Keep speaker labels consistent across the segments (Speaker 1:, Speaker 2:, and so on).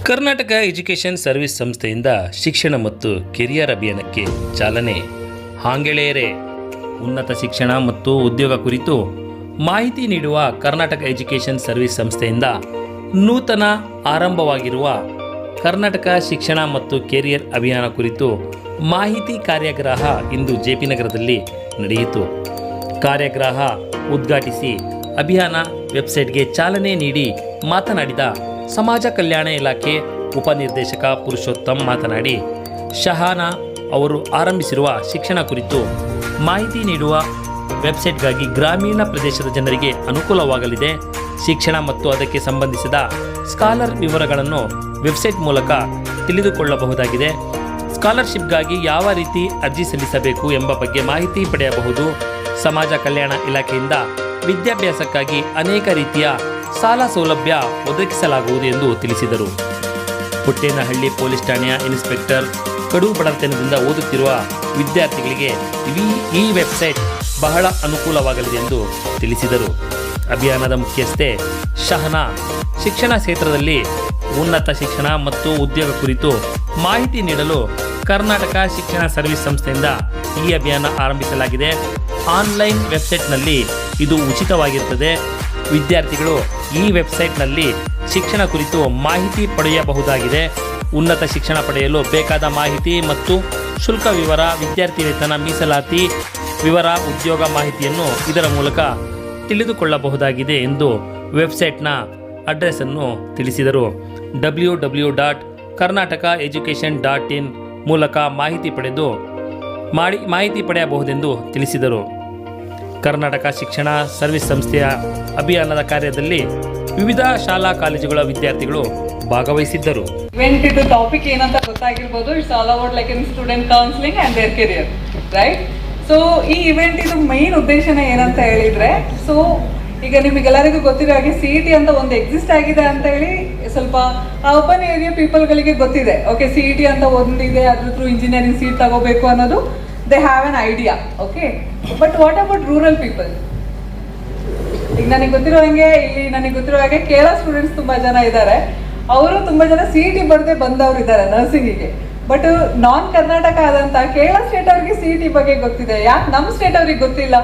Speaker 1: Karnataka education service ಸಂಸ್ಥೆಯಿಂದ ಶಿಕ್ಷಣ ಮತ್ತು ಕೆರಿಯರ್ ಅಭಿಯಾನಕ್ಕೆ ಚಾಲನೆ. ಹಾಂಗೆಳೆಯರೇ, ಉನ್ನತ ಶಿಕ್ಷಣ ಮತ್ತು ಉದ್ಯೋಗ ಕುರಿತು ಮಾಹಿತಿ ನೀಡುವ ಕರ್ನಾಟಕ ಎಜುಕೇಷನ್ ಸರ್ವಿಸ್ ಸಂಸ್ಥೆಯಿಂದ ನೂತನ ಆರಂಭವಾಗಿರುವ ಕರ್ನಾಟಕ ಶಿಕ್ಷಣ ಮತ್ತು ಕೆರಿಯರ್ ಅಭಿಯಾನ ಕುರಿತು ಮಾಹಿತಿ ಕಾರ್ಯಾಗಾರ ಇಂದು ಜೆಪಿ ನಗರದಲ್ಲಿ ನಡೆಯಿತು. ಕಾರ್ಯಾಗಾರ ಉದ್ಘಾಟಿಸಿ ಅಭಿಯಾನ ವೆಬ್ಸೈಟ್ಗೆ ಚಾಲನೆ ನೀಡಿ ಮಾತನಾಡಿದ ಸಮಾಜ ಕಲ್ಯಾಣ ಇಲಾಖೆ ಉಪನಿರ್ದೇಶಕ ಪುರುಷೋತ್ತಮ್ ಮಾತನಾಡಿ, ಶಹಾನಾ ಅವರು ಆರಂಭಿಸಿರುವ ಶಿಕ್ಷಣ ಕುರಿತು ಮಾಹಿತಿ ನೀಡುವ ವೆಬ್ಸೈಟ್ಗಾಗಿ ಗ್ರಾಮೀಣ ಪ್ರದೇಶದ ಜನರಿಗೆ ಅನುಕೂಲವಾಗಲಿದೆ. ಶಿಕ್ಷಣ ಮತ್ತು ಅದಕ್ಕೆ ಸಂಬಂಧಿಸಿದ ಸ್ಕಾಲರ್ ವಿವರಗಳನ್ನು ವೆಬ್ಸೈಟ್ ಮೂಲಕ ತಿಳಿದುಕೊಳ್ಳಬಹುದಾಗಿದೆ. ಸ್ಕಾಲರ್ಶಿಪ್ಗಾಗಿ ಯಾವ ರೀತಿ ಅರ್ಜಿ ಸಲ್ಲಿಸಬೇಕು ಎಂಬ ಬಗ್ಗೆ ಮಾಹಿತಿ ಪಡೆಯಬಹುದು. ಸಮಾಜ ಕಲ್ಯಾಣ ಇಲಾಖೆಯಿಂದ ವಿದ್ಯಾಭ್ಯಾಸಕ್ಕಾಗಿ ಅನೇಕ ರೀತಿಯ ಸಾಲ ಸೌಲಭ್ಯ ಒದಗಿಸಲಾಗುವುದು ಎಂದು ತಿಳಿಸಿದರು. ಪುಟ್ಟೇನಹಳ್ಳಿ ಪೊಲೀಸ್ ಠಾಣೆಯ ಇನ್ಸ್ಪೆಕ್ಟರ್ ಕಡು ಬಡತನದಿಂದ ಓದುತ್ತಿರುವ ವಿದ್ಯಾರ್ಥಿಗಳಿಗೆ ಈ ವೆಬ್ಸೈಟ್ ಬಹಳ ಅನುಕೂಲವಾಗಲಿದೆ ಎಂದು ತಿಳಿಸಿದರು. ಅಭಿಯಾನದ ಮುಖ್ಯಸ್ಥೆ ಶಹನಾ ಶಿಕ್ಷಣ ಕ್ಷೇತ್ರದಲ್ಲಿ ಉನ್ನತ ಶಿಕ್ಷಣ ಮತ್ತು ಉದ್ಯೋಗ ಕುರಿತು ಮಾಹಿತಿ ನೀಡಲು ಕರ್ನಾಟಕ ಶಿಕ್ಷಣ ಸರ್ವಿಸ್ ಸಂಸ್ಥೆಯಿಂದ ಈ ಅಭಿಯಾನ ಆರಂಭಿಸಲಾಗಿದೆ. ಆನ್ಲೈನ್ ವೆಬ್ಸೈಟ್ನಲ್ಲಿ ಇದು ಉಚಿತವಾಗಿರುತ್ತದೆ. ವಿದ್ಯಾರ್ಥಿಗಳು ಈ ವೆಬ್ಸೈಟ್ನಲ್ಲಿ ಶಿಕ್ಷಣ ಕುರಿತು ಮಾಹಿತಿ ಪಡೆಯಬಹುದಾಗಿದೆ. ಉನ್ನತ ಶಿಕ್ಷಣ ಪಡೆಯಲು ಬೇಕಾದ ಮಾಹಿತಿ ಮತ್ತು ಶುಲ್ಕ ವಿವರ, ವಿದ್ಯಾರ್ಥಿ ವೇತನ, ಮೀಸಲಾತಿ ವಿವರ, ಉದ್ಯೋಗ ಮಾಹಿತಿಯನ್ನು ಇದರ ಮೂಲಕ ತಿಳಿದುಕೊಳ್ಳಬಹುದಾಗಿದೆ ಎಂದು ವೆಬ್ಸೈಟ್ನ ಅಡ್ರೆಸ್ಸನ್ನು ತಿಳಿಸಿದರು. www.karnatakaeducation.in ಮೂಲಕ ಮಾಹಿತಿ ಪಡೆಯಬಹುದೆಂದು ತಿಳಿಸಿದರು. ಕರ್ನಾಟಕ ಶಿಕ್ಷಣ ಸರ್ವಿಸ್ ಸಂಸ್ಥೆಯ ಅಭಿಯಾನದ ಕಾರ್ಯದಲ್ಲಿ ವಿವಿಧ ಶಾಲಾ ಕಾಲೇಜುಗಳ ವಿದ್ಯಾರ್ಥಿಗಳು ಭಾಗವಹಿಸಿದ್ದರು.
Speaker 2: ಇವೆಂಟ್ ಇದು ಟಾಪಿಕ್ ಏನಂತ ಗೊತ್ತಾಗಿರ್ಬೋದು. It's all about like in student counselling and their career, right? So ಈ ಇವೆಂಟ್ ಇದು ಮೈನ್ ಉದ್ದೇಶನೇ ಏನಂತ ಹೇಳಿದ್ರೆ, ಸೊ ಈಗ ನಿಮಗೆಲ್ಲರಿಗೂ ಗೊತ್ತಿರೋ ಹಾಗೆ CET ಅಂತ ಒಂದು ಎಕ್ಸಿಸ್ಟ್ ಆಗಿದೆ ಅಂತ ಹೇಳಿ ಸ್ವಲ್ಪ ಓಪನ್ ಏರಿಯಾ ಪೀಪಲ್ಗಳಿಗೆ ಗೊತ್ತಿದೆ. ಓಕೆ, CET ಅಂತ ಒಂದಿದೆ, ಅದ್ರ ಥ್ರೂ ಇಂಜಿನಿಯರಿಂಗ್ ಸೀಟ್ ತಗೋಬೇಕು ಅನ್ನೋದು they have an idea. Okay, but what about rural people? ಈಗ ನನಗೆ ಗೊತ್ತಿರೋ ಹಾಗೆ ಕೇರಳ ಸ್ಟೂಡೆಂಟ್ಸ್ ತುಂಬ ಜನ ಇದ್ದಾರೆ. ಅವರು ತುಂಬ ಜನ CET ಬರದೆ ಬಂದವರು ಇದ್ದಾರೆ ನರ್ಸಿಂಗಿಗೆ. ಬಟ್ ನಾನ್ ಕರ್ನಾಟಕ ಆದಂತ ಕೇರಳ ಸ್ಟೇಟ್ ಅವ್ರಿಗೆ CET ಬಗ್ಗೆ ಗೊತ್ತಿದೆ. ಯಾಕೆ ನಮ್ಮ ಸ್ಟೇಟ್ ಅವ್ರಿಗೆ ಗೊತ್ತಿಲ್ಲ?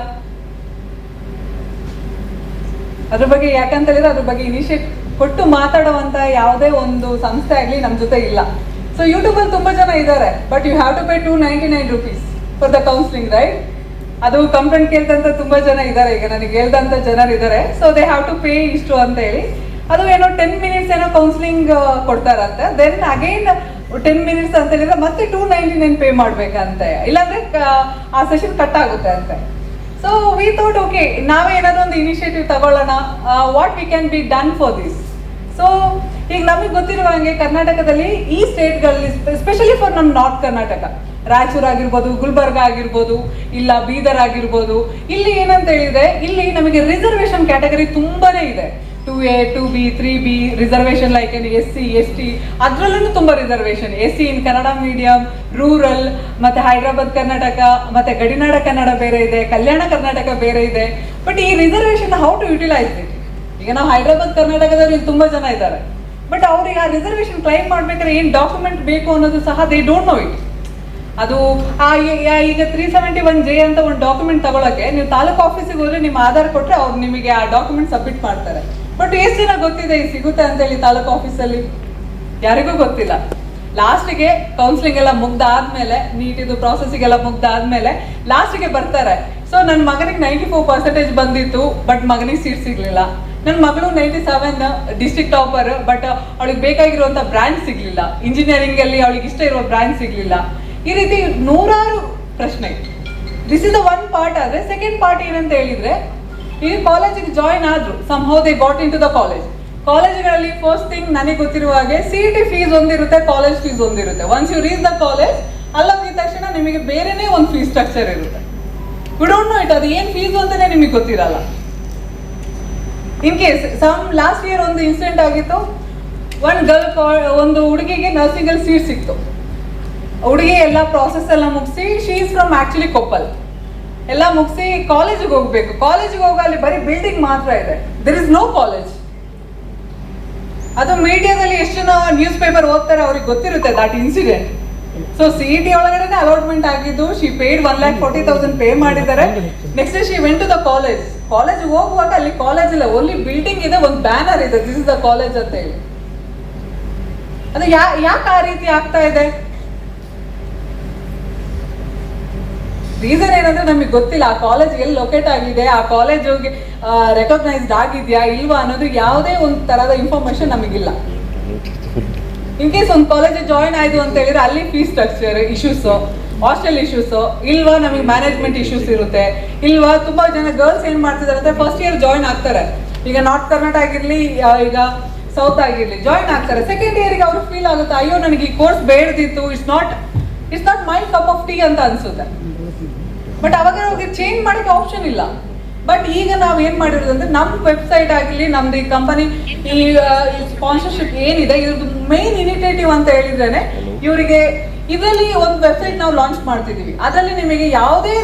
Speaker 2: ಅದ್ರ ಬಗ್ಗೆ ಯಾಕಂತ ಹೇಳಿದ್ರೆ ಅದ್ರ ಬಗ್ಗೆ ಇನಿಷಿಯೇಟ್ ಕೊಟ್ಟು ಮಾತಾಡುವಂತ ಯಾವುದೇ ಒಂದು ಸಂಸ್ಥೆ ಆಗಲಿ ನಮ್ಮ ಜೊತೆ ಇಲ್ಲ. ಸೊ ಯೂಟ್ಯೂಬಲ್ಲಿ ತುಂಬ ಜನ ಇದ್ದಾರೆ, but you have to pay 299 rupees for the counselling, right? ಅದು ಕಂಪ್ಲೇಂಟ್ ಕೇಳ್ದಂತ ತುಂಬಾ ಜನ ಇದ್ದಾರೆ, ಈಗ ನನಗೆ ಹೇಳ್ದಂತ ಜನರು ಇದ್ದಾರೆ. So they have to pay ಇಷ್ಟು ಅಂತ ಹೇಳಿ. ಅದು ಏನೋ 10 minutes ಏನೋ ಕೌನ್ಸಿಲಿಂಗ್ ಕೊಡ್ತಾರಂತೆ. ದೆನ್ ಅಗೈನ್ 10 minutes ಅಂತ ಹೇಳಿದ್ರೆ ಮತ್ತೆ 299 ಪೇ ಮಾಡ್ಬೇಕಂತೆ, ಇಲ್ಲಾಂದ್ರೆ ಆ ಸೆಷನ್ ಕಟ್ ಆಗುತ್ತೆ ಅಂತೆ. ಸೊ ವಿ ಥಾಟ್ ಓಕೆ, ನಾವೇ ಏನಾದ್ರು ಒಂದು ಇನಿಷಿಯೇಟಿವ್ ತಗೊಳ್ಳೋಣ, what we can be done for this. So ಈಗ ನಮಗೆ ಗೊತ್ತಿರುವ ಹಾಗೆ ಕರ್ನಾಟಕದಲ್ಲಿ ಈ ಸ್ಟೇಟ್ಗಳಲ್ಲಿ ಎಸ್ಪೆಷಲಿ ಫಾರ್ ನಮ್ಮ ನಾರ್ತ್ ಕರ್ನಾಟಕ, ರಾಯಚೂರು ಆಗಿರ್ಬೋದು, ಗುಲ್ಬರ್ಗ ಆಗಿರ್ಬೋದು, ಇಲ್ಲ ಬೀದರ್ ಆಗಿರ್ಬೋದು, ಇಲ್ಲಿ ಏನಂತ ಹೇಳಿದ್ರೆ ಇಲ್ಲಿ ನಮಗೆ ರಿಸರ್ವೇಶನ್ ಕ್ಯಾಟಗರಿ ತುಂಬಾನೇ ಇದೆ. 2A, 2B, 3B reservation, like SC, ST, ಅದರಲ್ಲೂ ತುಂಬ ರಿಸರ್ವೇಶನ್. SC ಇನ್ ಕನ್ನಡ ಮೀಡಿಯಂ, ರೂರಲ್, ಮತ್ತೆ ಹೈದರಾಬಾದ್ ಕರ್ನಾಟಕ, ಮತ್ತೆ ಗಡಿನಾಡ ಕನ್ನಡ ಬೇರೆ ಇದೆ, ಕಲ್ಯಾಣ ಕರ್ನಾಟಕ ಬೇರೆ ಇದೆ. ಬಟ್ ಈ reservation how to utilise it? ಈಗ ನಾವು ಹೈದರಾಬಾದ್ ಕರ್ನಾಟಕದಲ್ಲಿ ತುಂಬ ಜನ ಇದ್ದಾರೆ, ಬಟ್ ಅವ್ರಿಗೆ ಆ ರಿಸರ್ವೇಶನ್ ಕ್ಲೈಮ್ ಮಾಡ್ಬೇಕಾದ್ರೆ ಏನು ಡಾಕ್ಯುಮೆಂಟ್ ಬೇಕು ಅನ್ನೋದು ಸಹ ದೇ ಡೋಂಟ್ ನೋ ಇಟ್. ಅದು ಈಗ 371J ಅಂತ ಒಂದು ಡಾಕ್ಯುಮೆಂಟ್ ತಗೊಳಕ್ಕೆ ನೀವು ತಾಲೂಕು ಆಫೀಸಿಗೆ ಹೋದ್ರೆ ನಿಮ್ಮ ಆಧಾರ್ ಕೊಟ್ಟರೆ ಅವ್ರು ನಿಮಗೆ ಆ ಡಾಕ್ಯುಮೆಂಟ್ ಸಬ್ಮಿಟ್ ಮಾಡ್ತಾರೆ. ಬಟ್ ಎಷ್ಟು ಜನ ಗೊತ್ತಿದೆ ಈ ಸಿಗುತ್ತೆ ಅಂತೇಳಿ ತಾಲೂಕು ಆಫೀಸಲ್ಲಿ? ಯಾರಿಗೂ ಗೊತ್ತಿಲ್ಲ. ಲಾಸ್ಟಿಗೆ ಕೌನ್ಸಿಲಿಂಗ್ ಎಲ್ಲ ಮುಗ್ದಾದ್ಮೇಲೆ, ನೀಟಿದು ಪ್ರಾಸೆಸಿಗೆಲ್ಲ ಮುಗ್ದಾದ್ಮೇಲೆ ಲಾಸ್ಟಿಗೆ ಬರ್ತಾರೆ. ಸೊ ನನ್ನ ಮಗನಿಗೆ 94% ಬಂದಿತ್ತು, ಬಟ್ ಮಗನಿಗೆ ಸೀಟ್ ಸಿಗ್ಲಿಲ್ಲ. ನನ್ನ ಮಗಳು 97 ಡಿಸ್ಟ್ರಿಕ್ಟ್ ಟಾಪರ್, ಬಟ್ ಅವಳಿಗೆ ಬೇಕಾಗಿರುವಂಥ ಬ್ರಾಂಚ್ ಸಿಗ್ಲಿಲ್ಲ. ಇಂಜಿನಿಯರಿಂಗ್ ಅಲ್ಲಿ ಅವಳಿಗೆ ಇಷ್ಟ ಇರುವ ಬ್ರಾಂಚ್ ಸಿಗ್ಲಿಲ್ಲ. ಈ ರೀತಿ ನೂರಾರು ಪ್ರಶ್ನೆ. This is the one part. ಆದ್ರೆ ಸೆಕೆಂಡ್ ಪಾರ್ಟ್ ಏನಂತ ಹೇಳಿದ್ರೆ, ಈ ಕಾಲೇಜಿಗೆ ಜಾಯಿನ್ ಆದ್ರು, somehow they got into the college. ಕಾಲೇಜ್ಗಳಲ್ಲಿ ಫಸ್ಟ್ ಥಿಂಗ್ ನನಗೆ ಗೊತ್ತಿರುವ ಹಾಗೆ CET ಫೀಸ್ ಒಂದಿರುತ್ತೆ, ಕಾಲೇಜ್ ಫೀಸ್ ಒಂದಿರುತ್ತೆ. Once you reach the college, ಅಲ್ಲೋಗಿದ ತಕ್ಷಣ ನಿಮಗೆ ಬೇರೆನೇ ಒಂದು ಫೀಸ್ ಸ್ಟ್ರಕ್ಚರ್ ಇರುತ್ತೆ. ವಿ ಡೋಂಟ್ ನೋ ಇಟ್, ಅದು ಏನು ಫೀಸು ಅಂತಾನೆ ನಿಮಗೆ ಗೊತ್ತಿರಲ್ಲ. ಇನ್ ಕೇಸ್ ಲಾಸ್ಟ್ ಇಯರ್ ಒಂದು ಇನ್ಸಿಡೆಂಟ್ ಆಗಿತ್ತು. ಒಂದು ಹುಡುಗಿಗೆ ನರ್ಸಿಂಗಲ್ಲಿ ಸೀಟ್ ಸಿಕ್ತು. ಹುಡುಗಿ ಎಲ್ಲ ಪ್ರಾಸೆಸ್ ಎಲ್ಲ ಮುಗಿಸಿ, she is from actually Koppal, ಎಲ್ಲ ಮುಗಿಸಿ ಕಾಲೇಜಿಗೆ ಹೋಗ್ಬೇಕು. ಕಾಲೇಜಿಗೆ ಹೋಗಿ ಅಲ್ಲಿ ಬರೀ ಬಿಲ್ಡಿಂಗ್ ಮಾತ್ರ ಇದೆ, ದೇರ್ ಇಸ್ ನೋ ಕಾಲೇಜ್. ಅದು ಮೀಡಿಯಾದಲ್ಲಿ ಎಷ್ಟು ಜನ ನ್ಯೂಸ್ ಪೇಪರ್ ಓದ್ತಾರೆ ಅವ್ರಿಗೆ ಗೊತ್ತಿರುತ್ತೆ ದಟ್ ಇನ್ಸಿಡೆಂಟ್. ಸೊ CET ಒಳಗಡೆ ಅಲಾಟ್ಮೆಂಟ್ ಆಗಿದ್ದು, ಶಿ ಪೇಡ್ 1,40,000 ಪೇ ಮಾಡಿದ್ದಾರೆ. Next she went to the college ಹೋಗುವಾಗ ಅಲ್ಲಿ ಕಾಲೇಜ್ ಇಲ್ಲ, ಓನ್ಲಿ ಬಿಲ್ಡಿಂಗ್ ಇದೆ, ಒಂದು ಬ್ಯಾನರ್ ಇದೆ, ದಿಸ್ ಇಸ್ ದ ಕಾಲೇಜ್ ಅಂತ ಹೇಳಿ. ಅದು ಯಾಕೆ ಆ ರೀತಿ ಆಗ್ತಾ ಇದೆ? ರೀಸನ್ ಏನಂದ್ರೆ ನಮಗೆ ಗೊತ್ತಿಲ್ಲ ಆ ಕಾಲೇಜ್ ಎಲ್ಲಿ ಲೊಕೇಟ್ ಆಗಿದೆ, ಆ ಕಾಲೇಜ್ ರೆಕಗ್ನೈಸ್ಡ್ ಆಗಿದ್ಯಾ ಇಲ್ವಾ ಅನ್ನೋದು ಯಾವುದೇ ಒಂದು ತರಹದ ಇನ್ಫಾರ್ಮೇಶನ್ ನಮಗಿಲ್ಲ. ಇನ್ ಕೇಸ್ ಒಂದು ಕಾಲೇಜ್ ಜಾಯಿನ್ ಆಯ್ತು ಅಂತ ಹೇಳಿದ್ರೆ ಅಲ್ಲಿ fees structure issues, hostel issues ಇಲ್ವಾ, ನಮಗೆ ಮ್ಯಾನೇಜ್ಮೆಂಟ್ ಇಶ್ಯೂಸ್ ಇರುತ್ತೆ ಇಲ್ವಾ. ತುಂಬಾ ಜನ ಗರ್ಲ್ಸ್ ಏನ್ ಮಾಡ್ತಿದ್ದಾರೆ ಅಂದ್ರೆ ಫಸ್ಟ್ ಇಯರ್ ಜಾಯಿನ್ ಆಗ್ತಾರೆ, ಈಗ ನಾರ್ತ್ ಕರ್ನಾಟಕ ಆಗಿರ್ಲಿ ಈಗ ಸೌತ್ ಆಗಿರ್ಲಿ ಜಾಯಿನ್ ಆಗ್ತಾರೆ. ಸೆಕೆಂಡ್ ಇಯರ್ಗೆ ಅವ್ರಿಗೆ ಫೀಲ್ ಆಗುತ್ತೆ, ಅಯ್ಯೋ ನನಗೆ ಈ ಕೋರ್ಸ್ ಬೇಡದಿತ್ತು, it's not my cup of tea ಅಂತ ಅನ್ಸುತ್ತೆ. ಬಟ್ ಅವಾಗ ಅವ್ರಿಗೆ ಚೇಂಜ್ ಮಾಡಕ್ಕೆ ಆಪ್ಷನ್ ಇಲ್ಲ. ಬಟ್ ಈಗ ನಾವು ಏನ್ ಮಾಡಿರೋದು ಅಂದ್ರೆ ನಮ್ಮ ವೆಬ್ಸೈಟ್ ಆಗಲಿ, ನಮ್ದು ಈ ಕಂಪನಿ ಈ ಸ್ಪಾನ್ಸರ್ಶಿಪ್ ಏನಿದೆ ಇವ್ರದ್ದು ಮೈನ್ ಇನಿಷಿಯೇಟಿವ್ ಅಂತ ಹೇಳಿದ್ರೇನೆ ಇವರಿಗೆ ಇದರಲ್ಲಿ ಒಂದು ವೆಬ್ಸೈಟ್ ನಾವು ಲಾಂಚ್ ಮಾಡ್ತಿದೀವಿ. ಅದರಲ್ಲಿ ನಿಮಗೆ ಯಾವುದೇ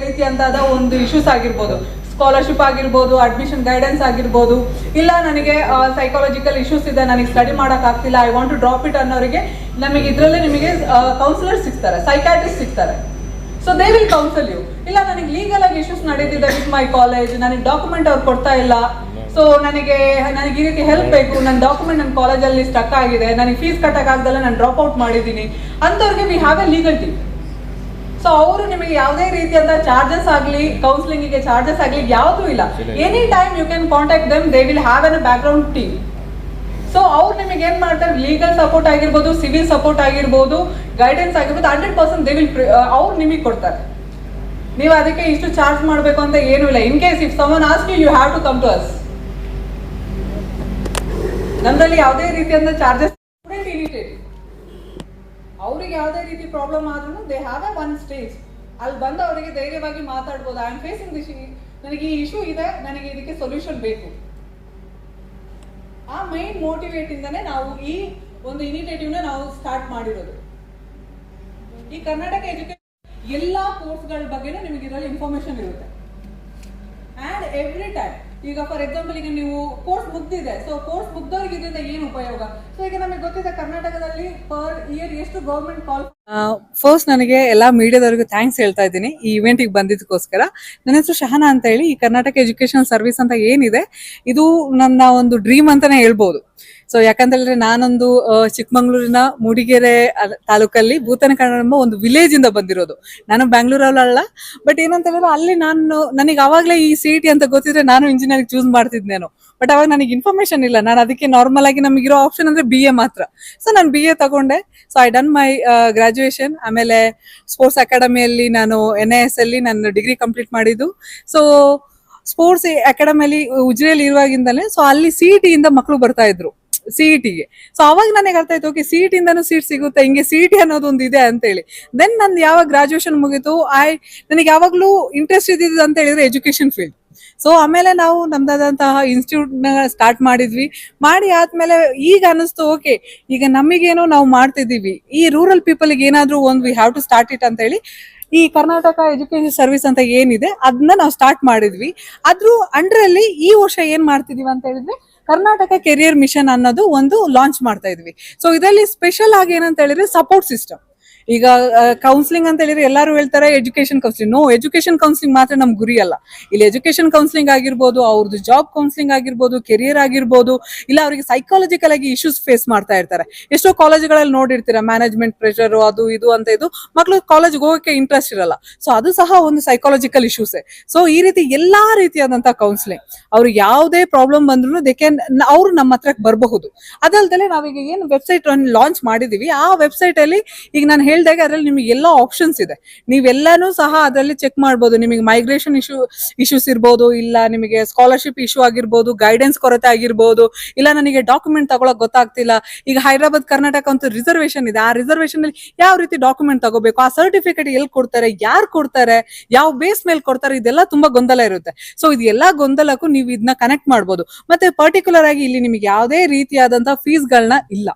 Speaker 2: ರೀತಿಯಂತಾದ ಒಂದು ಇಶ್ಯೂಸ್ ಆಗಿರ್ಬೋದು, ಸ್ಕಾಲರ್ಶಿಪ್ ಆಗಿರ್ಬೋದು, ಅಡ್ಮಿಷನ್ ಗೈಡೆನ್ಸ್ ಆಗಿರ್ಬೋದು, ಇಲ್ಲ ನನಗೆ ಸೈಕಾಲಜಿಕಲ್ ಇಶ್ಯೂಸ್ ಇದೆ, ನನಗೆ ಸ್ಟಡಿ ಮಾಡಕ್ ಆಗ್ತಿಲ್ಲ, I want to drop it ಅನ್ನೋರಿಗೆ ನಮಗೆ ಇದರಲ್ಲಿ ನಿಮಗೆ ಕೌನ್ಸಿಲರ್ ಸಿಗ್ತಾರೆ, ಸೈಕಾಟ್ರಿಸ್ಟ್ ಸಿಗ್ತಾರೆ. So they will counsel you. ಇಲ್ಲ ನನಗೆ ಲೀಗಲ್ ಆಗಿ ಇಶ್ಯೂಸ್ ನಡೀತಿದೆ ವಿತ್ ಮೈ ಕಾಲೇಜ್, ನನಗೆ ಡಾಕ್ಯುಮೆಂಟ್ ಅವ್ರು ಕೊಡ್ತಾ ಇಲ್ಲ, ಸೊ ನನಗೆ ಈ ರೀತಿ ಹೆಲ್ಪ್ ಬೇಕು, ನನ್ನ ಡಾಕ್ಯುಮೆಂಟ್ ನನ್ನ ಕಾಲೇಜಲ್ಲಿ ಸ್ಟಕ್ ಆಗಿದೆ, ನನಗೆ ಫೀಸ್ ಕಟ್ಟಕ್ಕಾಗ್ದಲ್ಲ, ನಾನು ಡ್ರಾಪ್ ಔಟ್ ಮಾಡಿದ್ದೀನಿ ಅಂಥವ್ರಿಗೆ we have A legal team. So ಅವರು ನಿಮಗೆ ಯಾವುದೇ ರೀತಿಯಾದ ಚಾರ್ಜಸ್ ಆಗಲಿ, ಕೌನ್ಸಿಲಿಂಗಿಗೆ ಚಾರ್ಜಸ್ ಆಗಲಿ ಯಾವುದೂ ಇಲ್ಲ. Any time you can contact them, they will have an background team. So ಅವ್ರು ನಿಮಗೆ ಏನ್ ಮಾಡ್ತಾರೆ, ಲೀಗಲ್ ಸಪೋರ್ಟ್ ಆಗಿರ್ಬೋದು, ಸಿವಿಲ್ ಸಪೋರ್ಟ್ ಆಗಿರ್ಬೋದು, ಗೈಡೆನ್ಸ್ ಆಗಿರ್ಬೋದು, 100% ದೇ ವಿಲ್ ಅವ್ರು ನಿಮಗೆ ಕೊಡ್ತಾರೆ. ನೀವು ಅದಕ್ಕೆ ಇಷ್ಟು ಚಾರ್ಜ್ ಮಾಡಬೇಕು ಅಂತ ಏನೂ ಇಲ್ಲ. In case if someone ask you have to come to us. ನಮ್ಮಲ್ಲಿ ಯಾವುದೇ ರೀತಿಯಿಂದ ಚಾರ್ಜಸ್ ಇನಿಷಿಯೇಟಿವ್, ಅವ್ರಿಗೆ ಯಾವುದೇ ರೀತಿ ಪ್ರಾಬ್ಲಮ್ ಆದ್ರೂ they have a one stage, ಅಲ್ಲಿ ಬಂದು ಅವರಿಗೆ ಧೈರ್ಯವಾಗಿ ಮಾತಾಡ್ಬೋದು, ಐ ಆಮ್ ಫೇಸಿಂಗ್ ದಿಸ್, ನನಗೆ ಈ ಇಶ್ಯೂ ಇದೆ, ನನಗೆ ಇದಕ್ಕೆ ಸೊಲ್ಯೂಷನ್ ಬೇಕು. ಆ ಮೈನ್ ಮೋಟಿವೇಟ್ ಇಂದಾನೆ ನಾವು ಈ ಒಂದು ಇನಿಷಿಯೇಟಿವ್ ನಾವು ಸ್ಟಾರ್ಟ್ ಮಾಡಿರೋದು. ಈ ಕರ್ನಾಟಕ ಎಜುಕೇಶನ್ ಎಲ್ಲಾ ಕೋರ್ಸ್ಗಳ ಬಗ್ಗೆನೂ ನಿಮಗೆ ಇದರಲ್ಲಿ ಇನ್ಫಾರ್ಮೇಶನ್ ಇರುತ್ತೆ. ಅಂಡ್ ಎವ್ರಿ ಟೈಮ್ ಈಗ ಫಾರ್ ಎಕ್ಸಾಂಪಲ್ ಈಗ ನೀವು ಕೋರ್ಸ್ ಮುಗ್ದಿದೆ, ಸೊ ಕೋರ್ಸ್ ಮುಗ್ದವ್ರಿಗೆ ಇದರಿಂದ ಏನು ಉಪಯೋಗ? ಸೊ ಈಗ ನಮಗೆ ಗೊತ್ತಿದೆ ಕರ್ನಾಟಕದಲ್ಲಿ ಪರ್ ಇಯರ್ ಎಷ್ಟು ಗೌರ್ಮೆಂಟ್ ಕಾಲ್. ಫಸ್ಟ್ ನನಗೆ ಎಲ್ಲಾ ಮೀಡಿಯಾದವರಿಗೂ ಥ್ಯಾಂಕ್ಸ್ ಹೇಳ್ತಾ ಇದ್ದೀನಿ ಈ ಇವೆಂಟಿಗೆ ಬಂದಿದ್ದಕ್ಕೋಸ್ಕರ. ನನ್ನ ಹೆಸರು ಶಹನಾ ಅಂತ ಹೇಳಿ. ಈ ಕರ್ನಾಟಕ ಎಜುಕೇಶನ್ ಸರ್ವಿಸ್ ಅಂತ ಏನಿದೆ ಇದು ನನ್ನ ಒಂದು ಡ್ರೀಮ್ ಅಂತಾನೆ ಹೇಳ್ಬೋದು. ಸೊ ಯಾಕಂತೇಳಿದ್ರೆ ನಾನೊಂದು ಚಿಕ್ಕಮಂಗ್ಳೂರಿನ ಮೂಡಿಗೆರೆ ತಾಲೂಕಲ್ಲಿ ಭೂತನಕಣ ಎಂಬ ಒಂದು ವಿಲೇಜ್ ಇಂದ ಬಂದಿರೋದು. ನಾನು ಬ್ಯಾಂಗ್ಳೂರಲ್ಲ. ಬಟ್ ಏನಂತ ಹೇಳಿದ್ರೆ ಅಲ್ಲಿ ನನಗೆ ಅವಾಗಲೇ ಈ CET ಅಂತ ಗೊತ್ತಿದ್ರೆ ನಾನು ಇಂಜಿನಿಯರಿಂಗ್ ಚೂಸ್ ಮಾಡ್ತಿದ್ನೇನು. ಬಟ್ ಅವಾಗ ನನಗೆ ಇನ್ಫಾರ್ಮೇಶನ್ ಇಲ್ಲ. ನಾನು ಅದಕ್ಕೆ ನಾರ್ಮಲ್ ಆಗಿ ನಮಗಿರೋ ಆಪ್ಷನ್ ಅಂದ್ರೆ BA ಮಾತ್ರ. ಸೊ ನಾನು BA ತಗೊಂಡೆ. So I done my graduation. ಆಮೇಲೆ ಸ್ಪೋರ್ಟ್ಸ್ ಅಕಾಡೆಮಿಯಲ್ಲಿ ನಾನು NIS ಅಲ್ಲಿ ನನ್ನ ಡಿಗ್ರಿ ಕಂಪ್ಲೀಟ್ ಮಾಡಿದ್ದು. ಸೊ ಸ್ಪೋರ್ಟ್ಸ್ ಅಕಾಡೆಮಿಯಲ್ಲಿ ಉಜಿರೆಯಲ್ಲಿ ಇರುವಾಗಿಂದಲೇ ಸೊ ಅಲ್ಲಿ CET ಇಂದ ಮಕ್ಕಳು ಬರ್ತಾ ಇದ್ರು CETಗೆ. ಸೊ ಅವಾಗ ನನಗೆ ಅರ್ಥ ಆಯ್ತು, ಓಕೆ CET ಇಂದಾನು ಸೀಟ್ ಸಿಗುತ್ತೆ, ಹಿಂಗೆ CET ಅನ್ನೋದು ಒಂದು ಇದೆ ಅಂತ ಹೇಳಿ. ದೆನ್ ನಂದು ಯಾವಾಗ ಗ್ರಾಜುಯೇಷನ್ ಮುಗೀತು, ನನಗೆ ಯಾವಾಗ್ಲೂ ಇಂಟ್ರೆಸ್ಟ್ ಇದ್ದಿದ್ದು ಅಂತ ಹೇಳಿದ್ರೆ ಎಜುಕೇಶನ್ ಫೀಲ್ಡ್. ಸೊ ಆಮೇಲೆ ನಾವು ನಮ್ದಾದಂತಹ ಇನ್ಸ್ಟಿಟ್ಯೂಟ್ ನ ಸ್ಟಾರ್ಟ್ ಮಾಡಿದ್ವಿ. ಮಾಡಿ ಆದ್ಮೇಲೆ ಈಗ ಅನಿಸ್ತು, ಓಕೆ ಈಗ ನಮಗೇನೋ ನಾವು ಮಾಡ್ತಿದೀವಿ, ಈ ರೂರಲ್ ಪೀಪಲ್ಗೆ ಏನಾದ್ರೂ ಒಂದು we have to start it ಅಂತ ಹೇಳಿ ಈ ಕರ್ನಾಟಕ ಎಜುಕೇಶನ್ ಸರ್ವಿಸ್ ಅಂತ ಏನಿದೆ ಅದನ್ನ ನಾವು ಸ್ಟಾರ್ಟ್ ಮಾಡಿದ್ವಿ. ಅದ್ರ ಅಂಡರಲ್ಲಿ ಈ ವರ್ಷ ಏನ್ ಮಾಡ್ತಿದೀವಿ ಅಂತ ಹೇಳಿದ್ರೆ ಕರ್ನಾಟಕ ಕೆರಿಯರ್ ಮಿಷನ್ ಅನ್ನೋದು ಒಂದು ಲಾಂಚ್ ಮಾಡ್ತಾ ಇದ್ವಿ. ಸೊ ಇದರಲ್ಲಿ ಸ್ಪೆಷಲ್ ಆಗಿ ಏನಂತ ಹೇಳಿದ್ರೆ ಸಪೋರ್ಟ್ ಸಿಸ್ಟಮ್. ಈಗ ಕೌನ್ಸಿಲಿಂಗ್ ಅಂತ ಹೇಳಿದ್ರೆ ಎಲ್ಲರೂ ಹೇಳ್ತಾರೆ education counselling. No, education counselling ಮಾತ್ರ ನಮ್ ಗುರಿ ಅಲ್ಲ. ಇಲ್ಲಿ ಎಜುಕೇಶನ್ ಕೌನ್ಸಿಲಿಂಗ್ ಆಗಿರ್ಬೋದು, ಅವ್ರದ್ದು ಜಾಬ್ ಕೌನ್ಸಿಲಿಂಗ್ ಆಗಿರ್ಬೋದು, ಕೆರಿಯರ್ ಆಗಿರ್ಬೋದು, ಇಲ್ಲ ಅವರಿಗೆ ಸೈಕಾಲಜಿಕಲ್ ಆಗಿ ಇಶ್ಯೂಸ್ ಫೇಸ್ ಮಾಡ್ತಾ ಇರ್ತಾರೆ. ಎಷ್ಟೋ ಕಾಲೇಜ್ಗಳಲ್ಲಿ ನೋಡಿರ್ತೀರಾ ಮ್ಯಾನೇಜ್ಮೆಂಟ್ ಪ್ರೆಷರ್ ಅದು ಇದು ಅಂತ ಇದು, ಮಕ್ಕಳು ಕಾಲೇಜ್ಗೆ ಹೋಗಕ್ಕೆ ಇಂಟ್ರೆಸ್ಟ್ ಇರಲ್ಲ. ಸೊ ಅದು ಸಹ ಒಂದು ಸೈಕಾಲಜಿಕಲ್ ಇಶ್ಯೂಸ್. ಸೊ ಈ ರೀತಿ ಎಲ್ಲಾ ರೀತಿಯಾದಂತಹ ಕೌನ್ಸಿಲಿಂಗ್, ಅವ್ರಿಗೆ ಯಾವುದೇ ಪ್ರಾಬ್ಲಮ್ ಬಂದ್ರು ಅವ್ರು ನಮ್ಮ ಹತ್ರಕ್ಕೆ ಬರಬಹುದು. ಅದಲ್ದಲೆ ನಾವೀಗ ಏನು ವೆಬ್ಸೈಟ್ ಲಾಂಚ್ ಮಾಡಿದೀವಿ, ಆ ವೆಬ್ಸೈಟ್ ಅಲ್ಲಿ ಈಗ ನಾನು ಹೇಳಿದಾಗ ಅದರಲ್ಲಿ ನಿಮಗೆ ಎಲ್ಲ ಆಪ್ಷನ್ಸ್ ಇದೆ. ನೀವೆಲ್ಲಾನು ಸಹ ಅದರಲ್ಲಿ ಚೆಕ್ ಮಾಡ್ಬೋದು. ನಿಮಗೆ ಮೈಗ್ರೇಷನ್ ಇಶ್ಯೂಸ್ ಇರ್ಬೋದು, ಇಲ್ಲ ನಿಮಗೆ ಸ್ಕಾಲರ್ಶಿಪ್ ಇಶ್ಯೂ ಆಗಿರ್ಬೋದು, ಗೈಡೆನ್ಸ್ ಕೊರತೆ ಆಗಿರ್ಬೋದು, ಇಲ್ಲ ನನಗೆ ಡಾಕ್ಯುಮೆಂಟ್ ತಗೊಳಕ್ ಗೊತ್ತಾಗ್ತಿಲ್ಲ. ಈಗ ಹೈದರಾಬಾದ್ ಕರ್ನಾಟಕ ಅಂತ ರಿಸರ್ವೇಶನ್ ಇದೆ, ಆ ರಿಸರ್ವೇಶನ್ ಅಲ್ಲಿ ಯಾವ ರೀತಿ ಡಾಕ್ಯುಮೆಂಟ್ ತಗೋಬೇಕು, ಆ ಸರ್ಟಿಫಿಕೇಟ್ ಎಲ್ಲಿ ಕೊಡ್ತಾರೆ, ಯಾರು ಕೊಡ್ತಾರೆ, ಯಾವ ಬೇಸ್ ಮೇಲೆ ಕೊಡ್ತಾರೆ, ಇದೆಲ್ಲ ತುಂಬಾ ಗೊಂದಲ ಇರುತ್ತೆ. ಸೊ ಇದೆಲ್ಲಾ ಗೊಂದಲಕ್ಕೂ ನೀವು ಇದನ್ನ ಕನೆಕ್ಟ್ ಮಾಡ್ಬೋದು. ಮತ್ತೆ ಪರ್ಟಿಕ್ಯುಲರ್ ಆಗಿ ಇಲ್ಲಿ ನಿಮಗೆ ಯಾವುದೇ ರೀತಿಯಾದಂತಹ ಫೀಸ್ ಗಳನ್ನ ಇಲ್ಲ.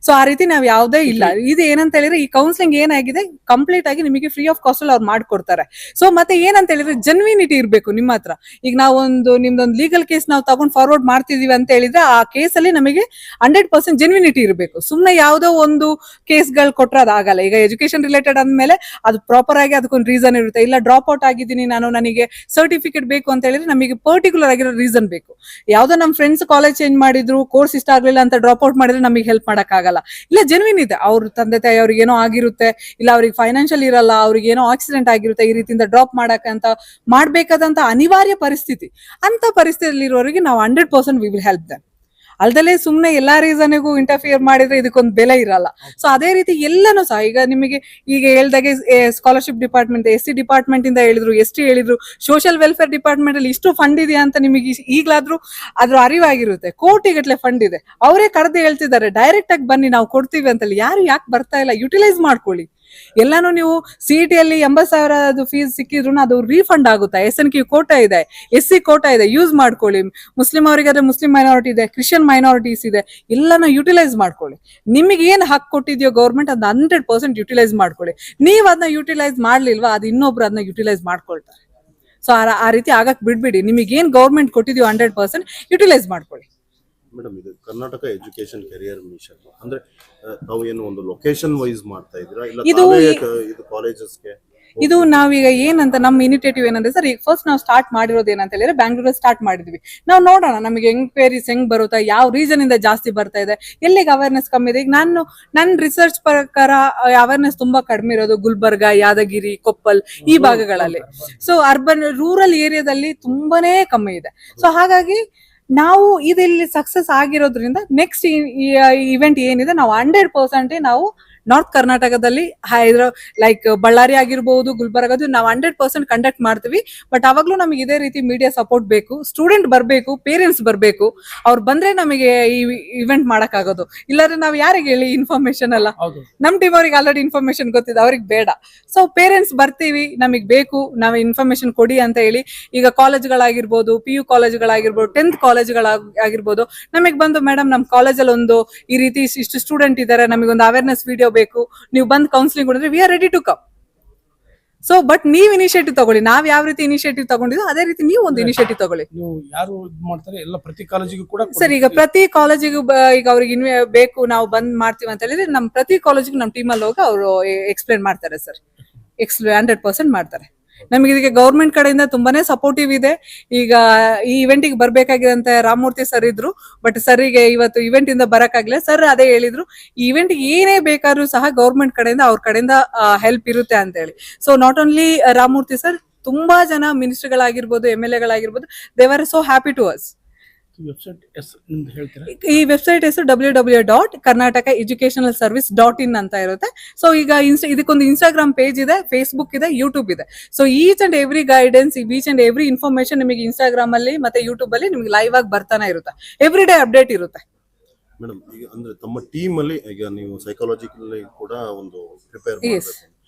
Speaker 2: ಸೊ ಆ ರೀತಿ ನಾವು ಯಾವುದೇ ಇಲ್ಲ. ಇದು ಏನಂತ ಹೇಳಿದ್ರೆ ಈ ಕೌನ್ಸಿಲಿಂಗ್ ಏನಾಗಿದೆ ಕಂಪ್ಲೀಟ್ ಆಗಿ ನಿಮಗೆ ಫ್ರೀ ಆಫ್ ಕಾಸ್ಟ್ ಅಲ್ಲಿ ಅವ್ರು ಮಾಡ್ಕೊಡ್ತಾರೆ. ಸೊ ಮತ್ತೆ ಏನಂತ ಹೇಳಿದ್ರೆ ಜೆನ್ಯೂನಿಟಿ ಇರಬೇಕು ನಿಮ್ಮ ಹತ್ರ. ಈಗ ನಾವೊಂದು ನಿಮ್ದೊಂದು ಲೀಗಲ್ ಕೇಸ್ ನಾವು ತಗೊಂಡ್ ಫಾರ್ವರ್ಡ್ ಮಾಡ್ತಿದೀವಿ ಅಂತ ಹೇಳಿದ್ರೆ ಆ ಕೇಸ್ ಅಲ್ಲಿ ನಮಗೆ 100% ಜೆನ್ಯೂನಿಟಿ ಇರಬೇಕು. ಸುಮ್ನೆ ಯಾವುದೋ ಒಂದು ಕೇಸ್ಗಳು ಕೊಟ್ರೆ ಅದಾಗಲ್ಲ. ಈಗ ಎಜುಕೇಶನ್ ರಿಲೇಟೆಡ್ ಅಂದ್ಮೇಲೆ ಅದು ಪ್ರಾಪರ್ ಆಗಿ ಅದಕ್ಕೊಂದು ರೀಸನ್ ಇರುತ್ತೆ. ಇಲ್ಲ ಡ್ರಾಪ್ ಔಟ್ ಆಗಿದ್ದೀನಿ ನಾನು, ನನಗೆ ಸರ್ಟಿಫಿಕೇಟ್ ಬೇಕು ಅಂತ ಹೇಳಿದ್ರೆ ನಮಗೆ ಪರ್ಟಿಕ್ಯುಲರ್ ಆಗಿರೋ ರೀಸನ್ ಬೇಕು. ಯಾವ್ದೋ ನಮ್ಮ ಫ್ರೆಂಡ್ಸ್ ಕಾಲೇಜ್ ಚೇಂಜ್ ಮಾಡಿದ್ರು, ಕೋರ್ಸ್ ಇಷ್ಟ ಆಗ್ಲಿಲ್ಲ ಅಂತ ಡ್ರಾಪ್ ಔಟ್ ಮಾಡಿದ್ರೆ ನಮಗೆ ಹೆಲ್ಪ್ ಮಾಡಕ್ ಆಗಲ್ಲ. ಇಲ್ಲ ಜೆನ್ಯೂನ್ ಇದೆ, ಅವ್ರ ತಂದೆ ತಾಯಿ ಅವ್ರಿಗೆ ಏನೋ ಆಗಿರುತ್ತೆ, ಇಲ್ಲ ಅವ್ರಿಗೆ ಫೈನಾನ್ಷಿಯಲ್ ಇರಲ್ಲ, ಅವ್ರಿಗೆ ಏನೋ ಆಕ್ಸಿಡೆಂಟ್ ಆಗಿರುತ್ತೆ, ಈ ರೀತಿಯಿಂದ ಡ್ರಾಪ್ ಮಾಡಕ್ಕಂತ ಮಾಡ್ಬೇಕಾದಂತ ಅನಿವಾರ್ಯ ಪರಿಸ್ಥಿತಿ, ಅಂತ ಪರಿಸ್ಥಿತಿಯಲ್ಲಿ ಇರೋರಿಗೆ ನಾವು 100% ವಿ ವಿಲ್ ಹೆಲ್ಪ್ ದಮ್. ಅಲ್ದಲ್ಲೇ ಸುಮ್ನೆ ಎಲ್ಲಾ ರೀಸನ್ಗೂ ಇಂಟರ್ಫಿಯರ್ ಮಾಡಿದ್ರೆ ಇದಕ್ಕೊಂದು ಬೆಲೆ ಇರಲ್ಲ. ಸೊ ಅದೇ ರೀತಿ ಎಲ್ಲಾನು ಸಹ ಈಗ ನಿಮಗೆ ಈಗ ಹೇಳ್ದಾಗೆ ಸ್ಕಾಲರ್ಶಿಪ್ ಡಿಪಾರ್ಟ್ಮೆಂಟ್, SC ಡಿಪಾರ್ಟ್ಮೆಂಟ್ ಇಂದ ಹೇಳಿದ್ರು, ST ಹೇಳಿದ್ರು, ಸೋಷಿಯಲ್ ವೆಲ್ಫೇರ್ ಡಿಪಾರ್ಟ್ಮೆಂಟ್ ಅಲ್ಲಿ ಇಷ್ಟು ಫಂಡ್ ಇದೆಯಾ ಅಂತ ನಿಮಗೆ ಈಗ್ಲಾದ್ರೂ ಅದ್ರ ಅರಿವಾಗಿರುತ್ತೆ. ಕೋಟಿಗಟ್ಲೆ ಫಂಡ್ ಇದೆ, ಅವರೇ ಕರೆದು ಹೇಳ್ತಿದ್ದಾರೆ ಡೈರೆಕ್ಟ್ ಆಗಿ ಬನ್ನಿ ನಾವು ಕೊಡ್ತೀವಿ ಅಂತೇಳಿ. ಯಾರು ಯಾಕೆ ಬರ್ತಾ ಇಲ್ಲ? ಯುಟಿಲೈಸ್ ಮಾಡ್ಕೊಳ್ಳಿ. ಎಲ್ಲಾನು ನೀವು CET ಅಲ್ಲಿ 80,000 ಫೀಸ್ ಸಿಕ್ಕಿದ್ರು ಅದು ರೀಫಂಡ್ ಆಗುತ್ತೆ. SNQ ಕೋಟಾ ಇದೆ, SC ಕೋಟಾ ಇದೆ, ಯೂಸ್ ಮಾಡ್ಕೊಳ್ಳಿ. ಮುಸ್ಲಿಂ ಅವರಿಗಾದ್ರೆ ಮುಸ್ಲಿಂ ಮೈನಾರಿಟಿ ಇದೆ, ಕ್ರಿಶ್ಚಿಯನ್ ಮೈನಾರಿಟೀಸ್ ಇದೆ, ಎಲ್ಲಾನು ಯುಟಿಲೈಸ್ ಮಾಡ್ಕೊಳ್ಳಿ. ನಿಮಗೆ ಏನ್ ಹಕ್ಕು ಕೊಟ್ಟಿದ್ಯೋ ಗೌರ್ಮೆಂಟ್ ಅದನ್ನ 100% ಯುಟಿಲೈಸ್ ಮಾಡ್ಕೊಳ್ಳಿ. ನೀವ್ ಅದನ್ನ ಯುಟಿಲೈಸ್ ಮಾಡ್ಲಿಲ್ವಾ, ಅದು ಇನ್ನೊಬ್ರು ಅದನ್ನ ಯುಟಿಲೈಸ್ ಮಾಡ್ಕೊಳ್ತಾರೆ. ಸೊ ಆ ರೀತಿ ಆಗಕ್ ಬಿಡ್ಬಿಡಿ. ನಿಮಗೆ ಏನ್ ಗೌರ್ಮೆಂಟ್ ಕೊಟ್ಟಿದ್ಯೋ 100% ಯುಟಿಲೈಸ್ ಮಾಡ್ಕೊಳ್ಳಿ.
Speaker 3: ಮೇಡಮ್, ಇದು ಕರ್ನಾಟಕ ಎಜುಕೇಶನ್ ಕೆರಿಯರ್ ಮಿಷನ್ ಅಂದ್ರೆ ತಾವು ಏನು ಒಂದು ಲೊಕೇಶನ್ ವೈಸ್ ಮಾಡ್ತಾ ಇದ್ದೀರಾ, ಇಲ್ಲ
Speaker 2: ಇದು
Speaker 3: ಇದು ಕಾಲೇಜಸ್ಗೆ?
Speaker 2: ಇದು ನಾವೀಗ ಏನಂತ ನಮ್ಮ ಇನಿಷಿಯೇಟಿವ್ ಏನಂದ್ರೆ ಸರ್, ಈಗ ಫಸ್ಟ್ ನಾವು ಸ್ಟಾರ್ಟ್ ಮಾಡಿರೋದು ಏನಂತ ಹೇಳಿದ್ರೆ ಬ್ಯಾಂಗ್ಳೂರಲ್ಲಿ ಸ್ಟಾರ್ಟ್ ಮಾಡಿದ್ವಿ. ನಾವು ನೋಡೋಣ ನಮಗೆ ಎಂಕ್ವೈರೀಸ್ ಹೆಂಗ್ ಬರುತ್ತಾ, ಯಾವ ರೀಸನ್ ಇಂದ ಜಾಸ್ತಿ ಬರ್ತಾ ಇದೆ, ಎಲ್ಲಿಗೆ ಅವೇರ್ನೆಸ್ ಕಮ್ಮಿ ಇದೆ. ಈಗ ನನ್ನ ರಿಸರ್ಚ್ ಪ್ರಕಾರ ಅವೇರ್ನೆಸ್ ತುಂಬಾ ಕಡಿಮೆ ಇರೋದು ಗುಲ್ಬರ್ಗ, ಯಾದಗಿರಿ, ಕೊಪ್ಪಲ್ ಈ ಭಾಗಗಳಲ್ಲಿ. ಸೊ ಅರ್ಬನ್ ರೂರಲ್ ಏರಿಯಾದಲ್ಲಿ ತುಂಬಾನೇ ಕಮ್ಮಿ ಇದೆ. ಸೊ ಹಾಗಾಗಿ ನಾವು ಇದರಲ್ಲಿ ಸಕ್ಸಸ್ ಆಗಿರೋದ್ರಿಂದ ನೆಕ್ಸ್ಟ್ ಇವೆಂಟ್ ಏನಿದೆ ನಾವು 100% ನಾವು ನಾರ್ತ್ ಕರ್ನಾಟಕದಲ್ಲಿ ಲೈಕ್ ಬಳ್ಳಾರಿ ಆಗಿರ್ಬಹುದು, ಗುಲ್ಬರ್ಗದು ನಾವು 100% ಕಂಡಕ್ಟ್ ಮಾಡ್ತೀವಿ. ಬಟ್ ಅವಾಗ್ಲೂ ನಮಗೆ ಇದೇ ರೀತಿ ಮೀಡಿಯಾ ಸಪೋರ್ಟ್ ಬೇಕು, ಸ್ಟೂಡೆಂಟ್ ಬರಬೇಕು, ಪೇರೆಂಟ್ಸ್ ಬರಬೇಕು. ಅವ್ರು ಬಂದ್ರೆ ನಮಗೆ ಈ ಇವೆಂಟ್ ಮಾಡಕ್ ಆಗೋದು. ಇಲ್ಲಾಂದ್ರೆ ನಾವು ಯಾರಿಗೆ ಹೇಳಿ ಇನ್ಫಾರ್ಮೇಶನ್ ಅಲ್ಲ, ನಮ್ ಟೀಮ್ ಅವ್ರಿಗೆ ಆಲ್ರೆಡಿ ಇನ್ಫಾರ್ಮೇಶನ್ ಗೊತ್ತಿದೆ, ಅವ್ರಿಗೆ ಬೇಡ. ಸೊ ಪೇರೆಂಟ್ಸ್ ಬರ್ತೀವಿ, ನಮಗೆ ಬೇಕು, ನಾವು ಇನ್ಫಾರ್ಮೇಶನ್ ಕೊಡಿ ಅಂತ ಹೇಳಿ. ಈಗ ಕಾಲೇಜ್ಗಳಾಗಿರ್ಬೋದು, PU ಕಾಲೇಜ್ಗಳಾಗಿರ್ಬೋದು, 10th ಕಾಲೇಜ್ಗಳಾಗಿರ್ಬೋದು, ನಮಗೆ ಬಂದು ಮೇಡಮ್ ನಮ್ಮ ಕಾಲೇಜಲ್ಲಿ ಒಂದು ಈ ರೀತಿ ಇಷ್ಟು ಸ್ಟೂಡೆಂಟ್ ಇದ್ದಾರೆ, ನಮಗೊಂದು ಅವೇರ್ನೆಸ್ ವಿಡಿಯೋ ಬೇಕು, ನೀವು ಬಂದು ಕೌನ್ಸಿಲಿಂಗ್ ಕೊಡಿದ್ರೆ we are ready to come. So but ನೀವ್ ಇನಿಷಿಯೇಟಿವ್ ತಗೊಳ್ಳಿ. ನಾವ್ ಯಾವ ರೀತಿ ಇನಿಷಿಯೇಟಿವ್ ತಗೊಂಡಿದ್ವಿ ಅದೇ ರೀತಿ ನೀವು ಒಂದು ಇನಿಷಿಯೇಟಿವ್ ತಗೊಳ್ಳಿ.
Speaker 4: ನೀವು ಯಾರು ಮಾಡ್ತಾರೆ ಎಲ್ಲ ಪ್ರತಿ ಕಾಲೇಜಿಗೂ ಕೂಡ
Speaker 2: ಸರ್, ಈಗ ಪ್ರತಿ ಕಾಲೇಜಿಗೂ ಈಗ ಅವ್ರಿಗೆ ಬೇಕು ನಾವು ಬಂದ್ ಮಾಡ್ತೀವಿ ಅಂತ ಹೇಳಿದ್ರೆ ನಮ್ ಪ್ರತಿ ಕಾಲೇಜಿಗೂ ನಮ್ ಟೀಮಲ್ಲಿ ಹೋಗಿ ಅವರು ಎಕ್ಸ್ಪ್ಲೇನ್ ಮಾಡ್ತಾರೆ ಸರ್. 100% ಮಾಡ್ತಾರೆ. ನಮಗೆ ಇದಕ್ಕೆ ಗೌರ್ಮೆಂಟ್ ಕಡೆಯಿಂದ ತುಂಬಾನೇ ಸಪೋರ್ಟಿವ್ ಇದೆ. ಈಗ ಈ ಇವೆಂಟಿಗೆ ಬರ್ಬೇಕಾಗಿದಂತ ರಾಮಮೂರ್ತಿ ಸರ್ ಇದ್ರು, ಬಟ್ ಸರ್ಗೆ ಇವತ್ತು ಇವೆಂಟ್ ಇಂದ ಬರಕ್ಕಾಗಿಲ್ಲ. ಸರ್ ಅದೇ ಹೇಳಿದ್ರು, ಈ ಇವೆಂಟ್ ಏನೇ ಬೇಕಾದ್ರೂ ಸಹ ಗೌರ್ಮೆಂಟ್ ಕಡೆಯಿಂದ ಅವ್ರ ಕಡೆಯಿಂದ ಹೆಲ್ಪ್ ಇರುತ್ತೆ ಅಂತ ಹೇಳಿ. So not only Ramamurthy sir, ತುಂಬಾ ಜನ ಮಿನಿಸ್ಟರ್ಗಳಾಗಿರ್ಬೋದು, MLA ಗಳಾಗಿರ್ಬೋದು, they are so happy to us.
Speaker 4: Website ಹೇಳ್ತೀರಾ?
Speaker 2: ಈ ವೆಬ್ಸೈಟ್ ಹೆಸರು www.karnatakaeducationalservice.in ಅಂತ ಇರುತ್ತೆ. ಸೊ ಈಗ ಇದಕ್ಕೊಂದು ಇನ್ಸ್ಟಾಗ್ರಾಮ್ ಪೇಜ್ ಇದೆ, ಫೇಸ್ಬುಕ್ ಇದೆ, ಯೂಟ್ಯೂಬ್ ಇದೆ. So each and every guidance, each and every information ನಿಮಗೆ ಇನ್ಸ್ಟಾಗ್ರಾಮ್ ಅಲ್ಲಿ ಮತ್ತೆ ಯೂಟ್ಯೂಬ್ ಅಲ್ಲಿ ನಿಮಗೆ ಲೈವ್ ಆಗಿ ಬರ್ತಾನೆ ಇರುತ್ತೆ. ಎವ್ರಿ ಡೇ ಅಪ್ಡೇಟ್ ಇರುತ್ತೆ.
Speaker 3: ಮೇಡಮ್, ಈಗ ಅಂದ್ರೆ ತಮ್ಮ ಟೀಮ್ ಅಲ್ಲಿ ಈಗ ನೀವು ಸೈಕಾಲಜಿಕಲಿ ಕೂಡ ಒಂದು ಪ್ರಿಪೇರ್ ಮಾಡಬೇಕು,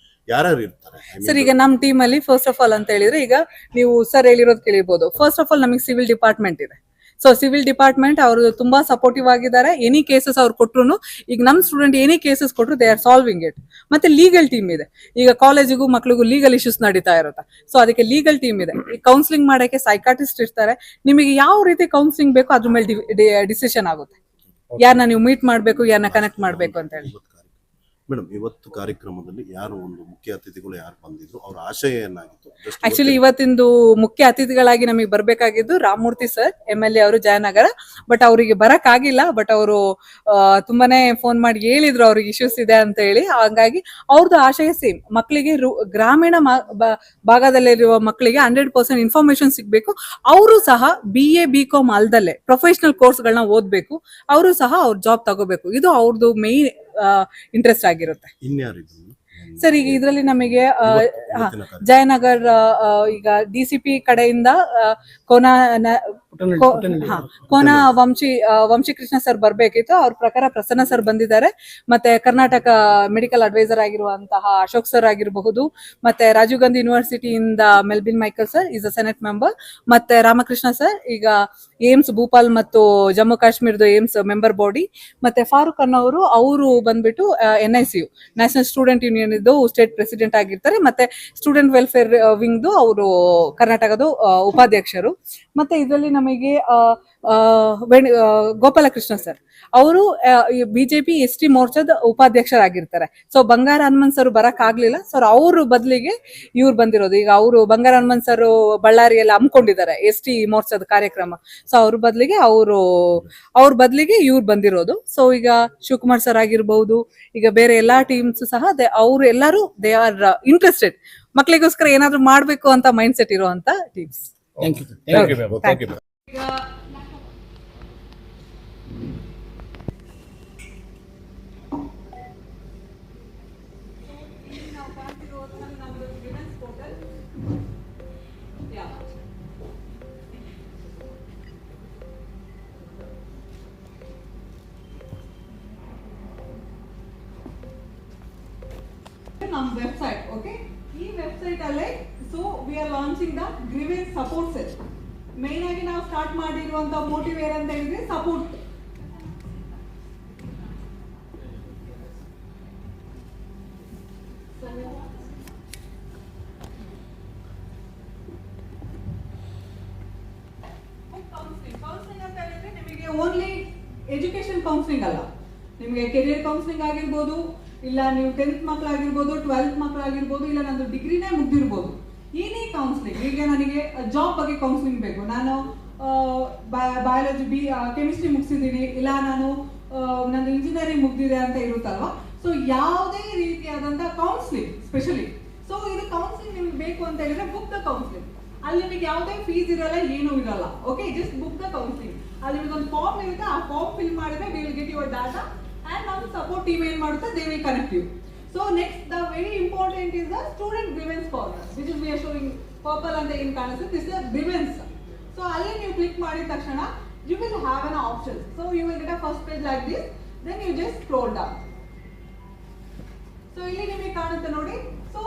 Speaker 3: ಯಾರ್ಯಾರು ಇರ್ತಾರೆ?
Speaker 2: ಸರ್, ಈಗ ನಮ್ಮ ಟೀಮ್ ಅಲ್ಲಿ ಫಸ್ಟ್ ಆಫ್ ಆಲ್ ಅಂತ ಹೇಳಿದ್ರೆ, ಈಗ ನೀವು ಸರ್ ಹೇಳಿರೋದು ಕೇಳಿರ್ಬೋದು. ಫಸ್ಟ್ ಆಫ್ ಆಲ್ ನಮಗೆ ಸಿವಿಲ್ ಡಿಪಾರ್ಟ್ಮೆಂಟ್ ಇದೆ. ಸೊ ಸಿವಿಲ್ ಡಿಪಾರ್ಟ್ಮೆಂಟ್ ಅವರು ತುಂಬಾ ಸಪೋರ್ಟಿವ್ ಆಗಿದ್ದಾರೆ. ಎನಿ ಕೇಸಸ್ ಅವ್ರು ಕೊಟ್ರು, ಈಗ ನಮ್ ಸ್ಟೂಡೆಂಟ್ ಎನಿ ಕೇಸಸ್ ಕೊಟ್ಟರು ದೇ ಆರ್ ಸಾಲ್ವಿಂಗ್ ಇಟ್. ಮತ್ತೆ ಲೀಗಲ್ ಟೀಮ್ ಇದೆ. ಈಗ ಕಾಲೇಜಿಗೂ ಮಕ್ಳಿಗೂ ಲೀಗಲ್ ಇಶ್ಯೂಸ್ ನಡೀತಾ ಇರುತ್ತೆ. ಸೊ ಅದಕ್ಕೆ ಲೀಗಲ್ ಟೀಮ್ ಇದೆ. ಈ ಕೌನ್ಸಿಲಿಂಗ್ ಮಾಡಕ್ಕೆ ಸೈಕಾಟಿಸ್ಟ್ ಇರ್ತಾರೆ. ನಿಮಗೆ ಯಾವ ರೀತಿ ಕೌನ್ಸಿಲಿಂಗ್ ಬೇಕೋ ಅದ್ರ ಮೇಲೆ ಡಿಸಿಷನ್ ಆಗುತ್ತೆ, ಯಾರನ್ನ ನೀವು ಮೀಟ್ ಮಾಡ್ಬೇಕು, ಯಾರನ್ನ ಕನೆಕ್ಟ್ ಮಾಡ್ಬೇಕು ಅಂತ ಹೇಳಿ.
Speaker 3: ಮೇಡಮ್, ಇವತ್ತು ಕಾರ್ಯಕ್ರಮದಲ್ಲಿ ಯಾರು ಒಂದು ಮುಖ್ಯ ಅತಿಥಿಗಳು ಯಾರು ಬಂದಿದ್ರು, ಅವ್ರ ಆಶಯ ಏನಾಗಿತ್ತು?
Speaker 2: ಆಕ್ಚುಲಿ ಇವತ್ತಿಂದು ಮುಖ್ಯ ಅತಿಥಿಗಳಾಗಿ ನಮಗೆ ಬರ್ಬೇಕಾಗಿದ್ದು ರಾಮಮೂರ್ತಿ ಸರ್, MLA ಅವರು ಜಯನಗರ. ಬಟ್ ಅವರಿಗೆ ಬರಕ್ ಆಗಿಲ್ಲ. ಬಟ್ ಅವರು ತುಂಬಾನೇ ಫೋನ್ ಮಾಡಿ ಹೇಳಿದ್ರು ಅವ್ರಿಗೆ ಇಶ್ಯೂಸ್ ಇದೆ ಅಂತ ಹೇಳಿ. ಹಾಗಾಗಿ ಅವ್ರದ್ದು ಆಶಯ ಸೇಮ್, ಮಕ್ಕಳಿಗೆ ಗ್ರಾಮೀಣ ಭಾಗದಲ್ಲಿರುವ ಮಕ್ಕಳಿಗೆ 100% ಇನ್ಫಾರ್ಮೇಶನ್ ಸಿಗ್ಬೇಕು. ಅವರು ಸಹ BA BCom ಅಲ್ದಲ್ಲೇ ಪ್ರೊಫೆಷನಲ್ ಕೋರ್ಸ್ಗಳನ್ನ ಓದ್ಬೇಕು. ಅವರು ಸಹ ಅವ್ರ ಜಾಬ್ ತಗೋಬೇಕು. ಇದು ಅವ್ರದ್ದು ಮೇನ್ ಇಂಟ್ರೆಸ್ಟ್ ಆಗಿರುತ್ತೆ. ಸರ್, ಈಗ ಇದರಲ್ಲಿ ನಮಗೆ ಜಯನಗರ್ ಈಗ DCP ಕಡೆಯಿಂದ ಕೋನ ವಂಶಿ ಕೃಷ್ಣ ಸರ್ ಬರ್ಬೇಕಿತ್ತು. ಅವ್ರ ಪ್ರಕಾರ ಪ್ರಸನ್ನ ಸರ್ ಬಂದಿದ್ದಾರೆ. ಮತ್ತೆ ಕರ್ನಾಟಕ ಮೆಡಿಕಲ್ ಅಡ್ವೈಸರ್ ಆಗಿರುವಂತಹ ಅಶೋಕ್ ಸರ್ ಆಗಿರಬಹುದು. ಮತ್ತೆ ರಾಜೀವ್ ಗಾಂಧಿ ಯೂನಿವರ್ಸಿಟಿಯಿಂದ Melbin Michael sir is a senate member. ಮತ್ತೆ ರಾಮಕೃಷ್ಣ ಸರ್ ಈಗ ಏಮ್ಸ್ ಭೂಪಾಲ್ ಮತ್ತು ಜಮ್ಮು ಕಾಶ್ಮೀರದ ಏಮ್ಸ್ ಮೆಂಬರ್ ಬಾಡಿ. ಮತ್ತೆ ಫಾರೂಕ್ ಅನ್ನೋರು ಅವರು ಬಂದ್ಬಿಟ್ಟು NICU ನ್ಯಾಷನಲ್ ಸ್ಟೂಡೆಂಟ್ ಯೂನಿಯನ್ ಇದ್ದು ಸ್ಟೇಟ್ ಪ್ರೆಸಿಡೆಂಟ್ ಆಗಿರ್ತಾರೆ. ಮತ್ತೆ ಸ್ಟೂಡೆಂಟ್ ವೆಲ್ಫೇರ್ ವಿಂಗ್ದು ಅವರು ಕರ್ನಾಟಕದ ಉಪಾಧ್ಯಕ್ಷರು. ಮತ್ತೆ ಇದರಲ್ಲಿ ನಮಗೆ ಗೋಪಾಲಕೃಷ್ಣ ಸರ್ ಅವರು ಬಿಜೆಪಿ ST ಮೋರ್ಚಾದ ಉಪಾಧ್ಯಕ್ಷರಾಗಿರ್ತಾರೆ. ಸೊ ಬಂಗಾರ ಹನುಮಂತ್ ಸರ್ ಬರಕ್ ಆಗ್ಲಿಲ್ಲ. ಸೊ ಅವ್ರ ಬದಲಿಗೆ ಇವ್ರು ಬಂದಿರೋದು. ಈಗ ಅವರು ಬಂಗಾರ ಹನುಮಂತ್ ಸರ್ ಬಳ್ಳಾರಿಯಲ್ಲಿ ಹಮ್ಮಿಕೊಂಡಿದ್ದಾರೆ ST ಮೋರ್ಚಾದ ಕಾರ್ಯಕ್ರಮ. ಸೊ ಅವ್ರ ಬದಲಿಗೆ ಇವ್ರು ಬಂದಿರೋದು. ಸೊ ಈಗ ಶಿವಕುಮಾರ್ ಸರ್ ಆಗಿರ್ಬಹುದು, ಈಗ ಬೇರೆ ಎಲ್ಲಾ ಟೀಮ್ಸ್ ಸಹ ಅವ್ರು ಎಲ್ಲರೂ ದೇ ಆರ್ ಇಂಟ್ರೆಸ್ಟೆಡ್. ಮಕ್ಕಳಿಗೋಸ್ಕರ ಏನಾದ್ರು ಮಾಡ್ಬೇಕು ಅಂತ ಮೈಂಡ್ ಸೆಟ್ ಇರುವಂತ teams.
Speaker 4: Thank you.
Speaker 3: Thank you ma'am.
Speaker 2: ನಮ್ಮ ವೆಬ್ಸೈಟ್ ಓಕೆ. ಈ ವೆಬ್ಸೈಟ್ ಅಲ್ಲೇ so we are launching the grievance support cell. Main ಆಗಿ ನಾವು ಸ್ಟಾರ್ಟ್ ಮಾಡಿರುವಂತ ಮೋಟಿವ್ ಏನಂತ ಹೇಳಿದ್ರೆ ಸಪೋರ್ಟ್. ಕೌನ್ಸಿಲಿಂಗ್ ಅಂತ ಹೇಳಿದ್ರೆ ನಿಮಗೆ ಓನ್ಲಿ ಎಜುಕೇಶನ್ ಕೌನ್ಸಿಲಿಂಗ್ ಅಲ್ಲ, ನಿಮಗೆ ಕೆರಿಯರ್ ಕೌನ್ಸಿಲಿಂಗ್ ಆಗಿರ್ಬೋದು, ಇಲ್ಲ ನೀವು 10th ಮಕ್ಕಳಾಗಿರ್ಬೋದು, 12th ಮಕ್ಕಳಾಗಿರ್ಬೋದು, ಇಲ್ಲ ನಂದು ಡಿಗ್ರಿನೇ ಮುಗ್ದಿರ್ಬೋದು. ಏನೇ ಕೌನ್ಸಿಲಿಂಗ್, ಈಗ ನನಗೆ ಜಾಬ್ ಬಗ್ಗೆ ಕೌನ್ಸಿಲಿಂಗ್ ಬೇಕು, ನಾನು ಬಯಾಲಜಿ ಕೆಮಿಸ್ಟ್ರಿ ಮುಗಿಸಿದ್ದೀನಿ, ಇಲ್ಲ ನಾನು ನಂದು ಇಂಜಿನಿಯರಿಂಗ್ ಮುಗ್ದಿದೆ ಅಂತ ಇರುತ್ತಲ್ವಾ. ಸೊ ಯಾವುದೇ ರೀತಿಯಾದಂತ ಕೌನ್ಸಿಲಿಂಗ್ ಸ್ಪೆಷಲಿ. ಸೊ ಇದು ಕೌನ್ಸಿಲಿಂಗ್ ನಿಮ್ಗೆ ಬೇಕು ಅಂತ ಹೇಳಿದ್ರೆ ಬುಕ್ ದ ಕೌನ್ಸಿಲಿಂಗ್. ಅಲ್ಲಿ ನಿಮಗೆ ಯಾವುದೇ ಫೀಸ್ ಇರಲ್ಲ, ಏನೂ ಇರಲ್ಲ. Okay, just book the counselling. ಅಲ್ಲಿ ನಿಮಗೆ ಒಂದು ಫಾರ್ಮ್ ಇರುತ್ತೆ, ಆ ಫಾರ್ಮ್ ಫಿಲ್ ಮಾಡಿದ್ರೆ V will get your data and now the support team ಏನು ಮಾಡುತ್ತೆ, they will connect you. So next, the very important is the student grievance corner, which is we are showing purple and the in ಕಾಣಿಸುತ್ತೆ. This is the grievance. So ಅಲ್ಲಿ ನೀವು click ಮಾಡಿದ ತಕ್ಷಣ you will have an option. So you will get a first page like this, then you just scroll down. So ಇಲ್ಲಿ ನಿಮಗೆ ಕಾಣುತ್ತೆ ನೋಡಿ. So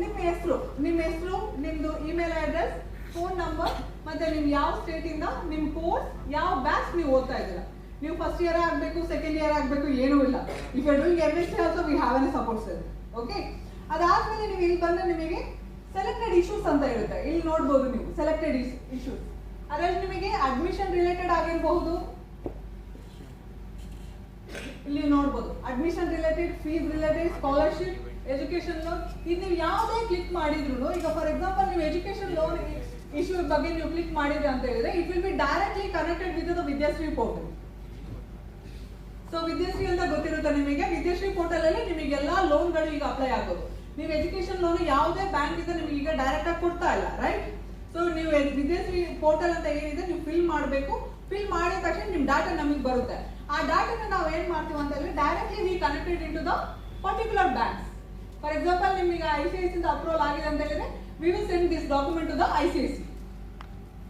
Speaker 2: ನಿಮ್ಮ ಹೆಸರು, ನಿಮ್ದು ಇಮೇಲ್ ಅಡ್ರೆಸ್, ಫೋನ್ ನಂಬರ್, ಮತ್ತೆ ನೀವು ಯಾವ ಸ್ಟೇಟ್ ಇಂದ, ನಿಮ್ಮ ಕೋರ್ಸ್, ಯಾವ ಬ್ಯಾಚ್ ನೀವು ಓದ್ತಾ ಇದ್ದೀರಾ. ನೀವು ಫಸ್ಟ್ ಇಯರ್ ಆಗಬೇಕು, ಸೆಕೆಂಡ್ ಇಯರ್ ಆಗಬೇಕು, ಏನೂ ಇಲ್ಲ. If you doing MSc also we have an support cell. Okay, ಅದಾದ್ಮೇಲೆ ನೀವು ಇಲ್ಲಿ ಬಂದ್ರೆ ನಿಮಗೆ ಸೆಲೆಕ್ಟೆಡ್ ಇಶ್ಯೂಸ್ ಅಂತ ಇರುತ್ತೆ. ಇಲ್ಲಿ ನೋಡ್ಬೋದು ನೀವು ಸೆಲೆಕ್ಟೆಡ್ ಇಶ್ಯೂಸ್. ಅದರಲ್ಲಿ ನಿಮಗೆ ಅಡ್ಮಿಷನ್ ರಿಲೇಟೆಡ್ ಆಗಿರಬಹುದು, ಇಲ್ಲಿ ನೋಡ್ಬೋದು admission related, fees related, scholarship, education loan. ಇದು ನೀವು ಯಾವುದೇ ಕ್ಲಿಕ್ ಮಾಡಿದ್ರು, ಈಗ ಫಾರ್ ಎಕ್ಸಾಂಪಲ್ ನೀವು ಎಜುಕೇಶನ್ ಲೋನ್ ಇಶ್ಯೂ ಬಗ್ಗೆ ನೀವು ಕ್ಲಿಕ್ ಮಾಡಿದ್ರೆ ಅಂತ ಹೇಳಿದ್ರೆ it will be directly connected with the Vidyashree portal. So Vidyashree ಅಂತ ಗೊತ್ತಿರುತ್ತೆ ನಿಮಗೆ. ವಿದ್ಯಾಶ್ರೀ ಪೋರ್ಟಲ್ ಅಲ್ಲಿ ನಿಮಗೆಲ್ಲ ಲೋನ್ಗಳು ಈಗ ಅಪ್ಲೈ ಆಗೋದು. ನೀವು ಎಜುಕೇಶನ್ ಲೋನ್ ಯಾವುದೇ ಬ್ಯಾಂಕ್ ಇಂದ ನಿಮಗೆ ಈಗ ಡೈರೆಕ್ಟ್ ಆಗಿ ಕೊಡ್ತಾ ಇಲ್ಲ, ರೈಟ್. ಸೊ ನೀವು ವಿದ್ಯಾಶ್ರೀ ಪೋರ್ಟಲ್ ಅಂತ ಏನಿದೆ ನೀವು ಫಿಲ್ ಮಾಡಬೇಕು. ಫಿಲ್ ಮಾಡಿದ ತಕ್ಷಣ ನಿಮ್ ಡಾಟಾ ನಮಗೆ ಬರುತ್ತೆ. ಆ ಡಾಟಾನ ನಾವು ಏನ್ ಮಾಡ್ತೀವಿ ಅಂತ ಹೇಳಿದ್ರೆ directly we connected into the particular banks. For example ನಿಮಗೆ ICICI ಇಂದ ಅಪ್ರೂವಲ್ ಆಗಿದೆ ಅಂತ ಹೇಳಿದ್ರೆ we will send this document to the ICICI.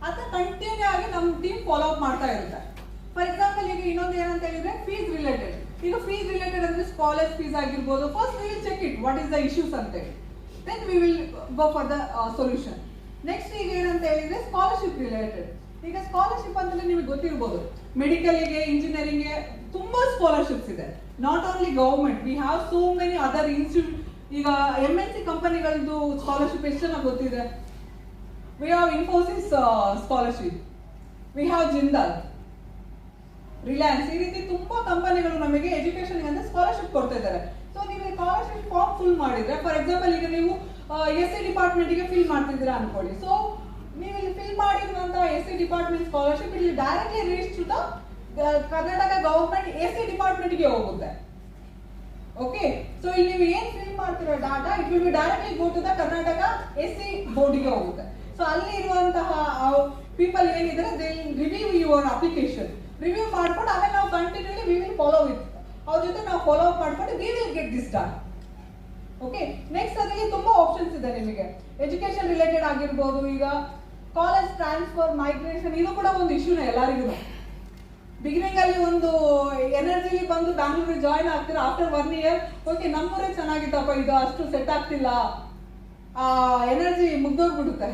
Speaker 2: ಅಂತ ಕಂಟಿನ್ಯೂ ಆಗಿ ನಮ್ಮ ಟೀಮ್ ಫಾಲೋ ಅಪ್ ಮಾಡ್ತಾ ಇರುತ್ತೆ. ಫಾರ್ ಎಕ್ಸಾಂಪಲ್ ಈಗ ಇನ್ನೊಂದು ಏನಂತ ಹೇಳಿದ್ರೆ ಫೀಸ್ ರಿಲೇಟೆಡ್. ಈಗ ಫೀಸ್ ರಿಲೇಟೆಡ್ ಅಂದ್ರೆ ಕಾಲೇಜ್ ಫೀಸ್ ಆಗಿರ್ಬೋದು. First we will check it what is the issues ಅಂತ ಹೇಳಿ, then we will go for the solution. Next ಈಗ ಏನಂತ ಹೇಳಿದ್ರೆ ಸ್ಕಾಲರ್ಶಿಪ್ ರಿಲೇಟೆಡ್. ಈಗ ಸ್ಕಾಲರ್ಶಿಪ್ ಅಂತಂದ್ರೆ ನಿಮಗೆ ಗೊತ್ತಿರ್ಬೋದು, ಮೆಡಿಕಲ್ಗೆ, ಇಂಜಿನಿಯರಿಂಗ್ಗೆ ತುಂಬಾ ಸ್ಕಾಲರ್ಶಿಪ್ಸ್ ಇದೆ. Not only government, we have so many other institute. ಈಗ MNC ಕಂಪನಿಗಳದ್ದು ಸ್ಕಾಲರ್ಶಿಪ್ ಎಷ್ಟು ಚೆನ್ನಾಗಿ ಗೊತ್ತಿದೆ. We have Infosys scholarship, we have Jindal, Reliance. ಈ ರೀತಿ ತುಂಬಾ ಕಂಪನಿಗಳು ನಮಗೆ ಎಜುಕೇಶನ್ ಅಂದ್ರೆ ಸ್ಕಾಲರ್ಶಿಪ್ ಕೊಡ್ತಾ ಇದ್ದಾರೆ. ಸೊ ನೀವು ಸ್ಕಾಲರ್ಶಿಪ್ ಫಾರ್ಮ್ ಫಿಲ್ ಮಾಡಿದ್ರೆ, ಫಾರ್ ಎಕ್ಸಾಂಪಲ್ ಈಗ ನೀವು SC ಡಿಪಾರ್ಟ್ಮೆಂಟ್ಗೆ ಫಿಲ್ ಮಾಡ್ತಿದ್ದೀರಾ ಅನ್ಕೊಳ್ಳಿ. ಸೊ ನೀವು ಇಲ್ಲಿ ಫಿಲ್ ಮಾಡಿರುವಂತಹ SC ಡಿಪಾರ್ಟ್ಮೆಂಟ್ ಸ್ಕಾಲರ್ಶಿಪ್ ಇಲ್ಲಿ directly reach to the Karnataka government SC ಡಿಪಾರ್ಟ್ಮೆಂಟ್ಗೆ ಹೋಗುತ್ತೆ. ಓಕೆ, ಸೊ ಇಲ್ಲಿ ನೀವು ಏನ್ ಫಿಲ್ ಮಾಡ್ತಿರೋ data it will be directly go to the Karnataka SC ಬೋರ್ಡ್ಗೆ ಹೋಗುತ್ತೆ. ಸೊ ಅಲ್ಲಿ ಇರುವಂತಹ ಪೀಪಲ್ ಏನಿದ್ದಾರೆ they review your application. Review ಮಾಡ್ಕೊಂಡು ಆಮೇಲೆ ನಾವು continually we will follow with ಅವ್ರ ಜೊತೆ ನಾವು ಫಾಲೋ ಅಪ್ ಮಾಡ್ಕೊಂಡು we will get this done. Okay, next ಅದರಲ್ಲಿ ತುಂಬಾ ಆಪ್ಷನ್ಸ್ ಇದೆ ನಿಮಗೆ. ಎಜುಕೇಶನ್ ರಿಲೇಟೆಡ್ ಆಗಿರ್ಬೋದು, ಈಗ ಕಾಲೇಜ್ ಟ್ರಾನ್ಸ್ಫರ್, ಮೈಗ್ರೇಷನ್, ಇದು ಕೂಡ ಒಂದು ಇಶ್ಯೂನೇ ಎಲ್ಲರಿಗೂ. ಬಿಗಿನಿಂಗ್ ಅಲ್ಲಿ ಒಂದು ಎನರ್ಜಿಲಿ ಬಂದು ಬ್ಯಾಂಗ್ಳೂರಿಗೆ ಜಾಯ್ನ್ ಆಗ್ತೀರಾ, ಆಫ್ಟರ್ 1 year ಓಕೆ ನಮ್ಮೂರೇ ಚೆನ್ನಾಗಿತ್ತಪ್ಪ, ಇದು ಅಷ್ಟು ಸೆಟ್ ಆಗ್ತಿಲ್ಲ, ಆ ಎನರ್ಜಿ ಮುಗ್ದೋಗ್ಬಿಡುತ್ತೆ.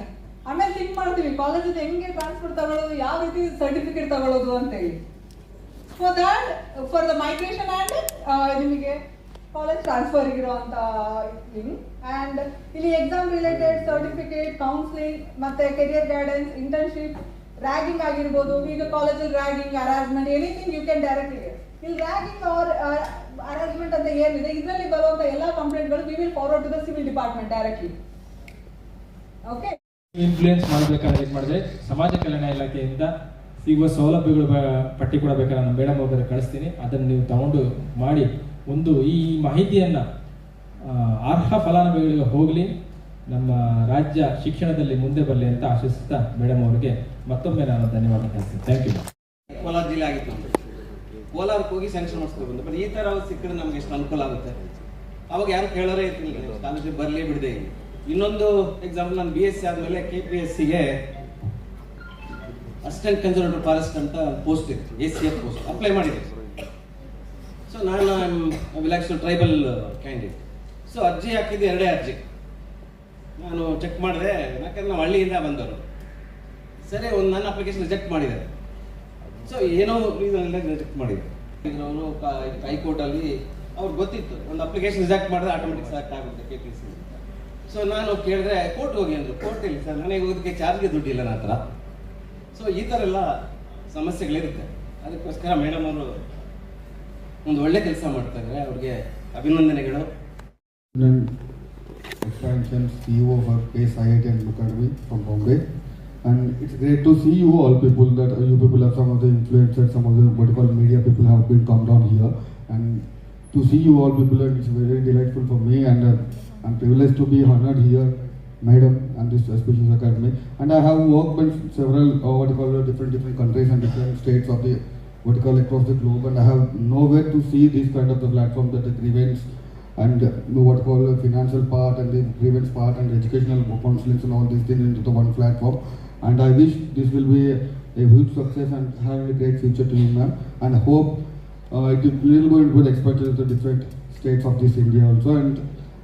Speaker 2: ಆಮೇಲೆ ಥಿಂಕ್ ಮಾಡ್ತೀವಿ ಕಾಲೇಜಿಂದ ಹೆಂಗೆ ಟ್ರಾನ್ಸ್ಫರ್ ತಗೊಳ್ಳೋದು, ಯಾವ ರೀತಿ ಸರ್ಟಿಫಿಕೇಟ್ ತಗೊಳ್ಳೋದು ಅಂತ ಹೇಳಿ. For that, for the migration and ನಿಮಗೆ ಕಾಲೇಜ್ ಟ್ರಾನ್ಸ್ಫರ್ ಇರುವಂತ ಥಿಂಗ್. ಆ್ಯಂಡ್ ಇಲ್ಲಿ ಎಕ್ಸಾಮ್ ರಿಲೇಟೆಡ್ ಸರ್ಟಿಫಿಕೇಟ್, ಕೌನ್ಸಿಲಿಂಗ್, ಮತ್ತೆ ಕೆರಿಯರ್ ಗೈಡೆನ್ಸ್, ಇಂಟರ್ನ್ಶಿಪ್, ರ್ಯಾಗಿಂಗ್ ಆಗಿರ್ಬೋದು. ಈಗ ಕಾಲೇಜಲ್ಲಿ ragging, harassment, anything you can directly get. ಇಲ್ಲಿ ರ್ಯಾಗಿಂಗ್ ಆರ್ ಹರಾಸ್ಮೆಂಟ್ ಅಂತ ಏನಿದೆ, ಇದರಲ್ಲಿ ಬರುವಂತ ಎಲ್ಲ ಕಂಪ್ಲೇಂಟ್ಗಳು we will forward to the civil department directly. Okay,
Speaker 5: influence ಮಾಡಬೇಕಾದ್ರೆ ಏನು ಮಾಡಿದೆ, ಸಮಾಜ ಕಲ್ಯಾಣ ಇಲಾಖೆಯಿಂದ ಸಿಗುವ ಸೌಲಭ್ಯಗಳು ಪಟ್ಟಿ ಕೂಡ ಬೇಕಾದ್ರೆ ನಾನು ಮೇಡಮ್ ಹೋಗೋದ್ರೆ ಕಳಿಸ್ತೀನಿ, ಅದನ್ನು ನೀವು ತಗೊಂಡು ಮಾಡಿ ಒಂದು ಈ ಮಾಹಿತಿಯನ್ನು ಅರ್ಹ ಫಲಾನುಭವಿಗಳಿಗೆ ಹೋಗಲಿ, ನಮ್ಮ ರಾಜ್ಯ ಶಿಕ್ಷಣದಲ್ಲಿ ಮುಂದೆ ಬರಲಿ ಅಂತ ಆಶಿಸುತ್ತಾ ಮೇಡಮ್ ಅವರಿಗೆ ಮತ್ತೊಮ್ಮೆ ನಾನು ಧನ್ಯವಾದ ಹೇಳ್ತೀನಿ. Thank you.
Speaker 6: ಕೋಲಾರ ಜಿಲ್ಲೆ ಆಗಿತ್ತು ನಮ್ಮದು. ಕೋಲಾರಕ್ಕೆ ಹೋಗಿ ಸ್ಯಾಂಕ್ಷನ್ ಮಾಡಿಸ್ಕೊಂಡು ಬಂದು, ಬಟ್ ಈ ಥರ ಸಿಕ್ಕಿದ್ರೆ ನಮ್ಗೆ ಎಷ್ಟು ಅನುಕೂಲ ಆಗುತ್ತೆ. ಅವಾಗ ಯಾರು ಕೇಳೋರೇ ಇರ್ತಿಲ್ಲ, ಕಾಲೇಜಿಗೆ ಬರಲೇ ಬಿಡದೆ. ಇನ್ನೊಂದು ಎಕ್ಸಾಂಪಲ್, ನಾನು BSc ಆದಮೇಲೆ KPSCಗೆ ಅಸಿಸ್ಟೆಂಟ್ ಕನ್ಸರ್ವೇಟರ್ ಫಾರೆಸ್ಟ್ ಅಂತ ಪೋಸ್ಟ್ ಇದೆ, ACF ಪೋಸ್ಟ್ ಅಪ್ಲೈ ಮಾಡಿದೆ. ಸೊ ನಾನು ವಿಲಾಕ್ಸ್ ಟ್ರೈಬಲ್ ಕ್ಯಾಂಡಿಡೇಟ್. ಸೊ ಅರ್ಜಿ ಹಾಕಿದ್ದು 2 ಅರ್ಜಿ. ನಾನು ಚೆಕ್ ಮಾಡಿದೆ, ಯಾಕಂದ್ರೆ ನಾವು ಹಳ್ಳಿಯಿಂದ ಬಂದವರು. ಸರಿ, ಒಂದು ನನ್ನ ಅಪ್ಲಿಕೇಶನ್ ರಿಜೆಕ್ಟ್ ಮಾಡಿದ್ದಾರೆ. ಸೊ ಏನೋ ರೀಸನ್ ರಿಜೆಕ್ಟ್ ಮಾಡಿದ್ದಾರೆ. ಅವರು ಹೈಕೋರ್ಟಲ್ಲಿ ಅವ್ರಿಗೆ ಗೊತ್ತಿತ್ತು, ಒಂದು ಅಪ್ಲಿಕೇಶನ್ ರಿಜೆಕ್ಟ್ ಮಾಡಿದ್ರೆ ಆಟೋಮೆಟಿಕ್ ಸೆಲೆಕ್ಟ್ ಆಗುತ್ತೆ KPSC. ಸೊ ನಾನು ಕೇಳಿದ್ರೆ ಕೋರ್ಟ್ ಹೋಗಿ ಅಂದರು. ಕೋರ್ಟ್ ಇಲ್ಲ ಸರ್, ನನಗೆ ಹೋಗೋದಕ್ಕೆ ಚಾರ್ಜ್ಗೆ ದುಡ್ಡಿಲ್ಲ ನನ್ನ ಹತ್ರ. ಸೊ ಈ ಥರ ಎಲ್ಲ ಸಮಸ್ಯೆಗಳಿರುತ್ತೆ. ಅದಕ್ಕೋಸ್ಕರ ಮೇಡಮ್ ಅವರು ಒಂದು ಒಳ್ಳೆ ಕೆಲಸ ಮಾಡ್ತಾರೆ, ಅವ್ರಿಗೆ ಅಭಿನಂದನೆಗಳು.
Speaker 7: Expansion CEO for PACE IIT and Academy from Bombay, and it's great to see you all people, that you people are some of the influencers, some of the what you call media people have been come down here, and to see you all people, and it's very delightful for me, and I'm privileged to be honored here, madam, and this Auspicious Academy. And I have worked in several what you call different countries and different states of the what you call across the globe, and I have nowhere to see this kind of the platform, that the grievance and what you call the financial part and the grievance part and educational counseling and all these things into the one platform. And I wish this will be a huge success and have a great future to you, ma'am. And I hope it will go into the expansion to different states of this India also.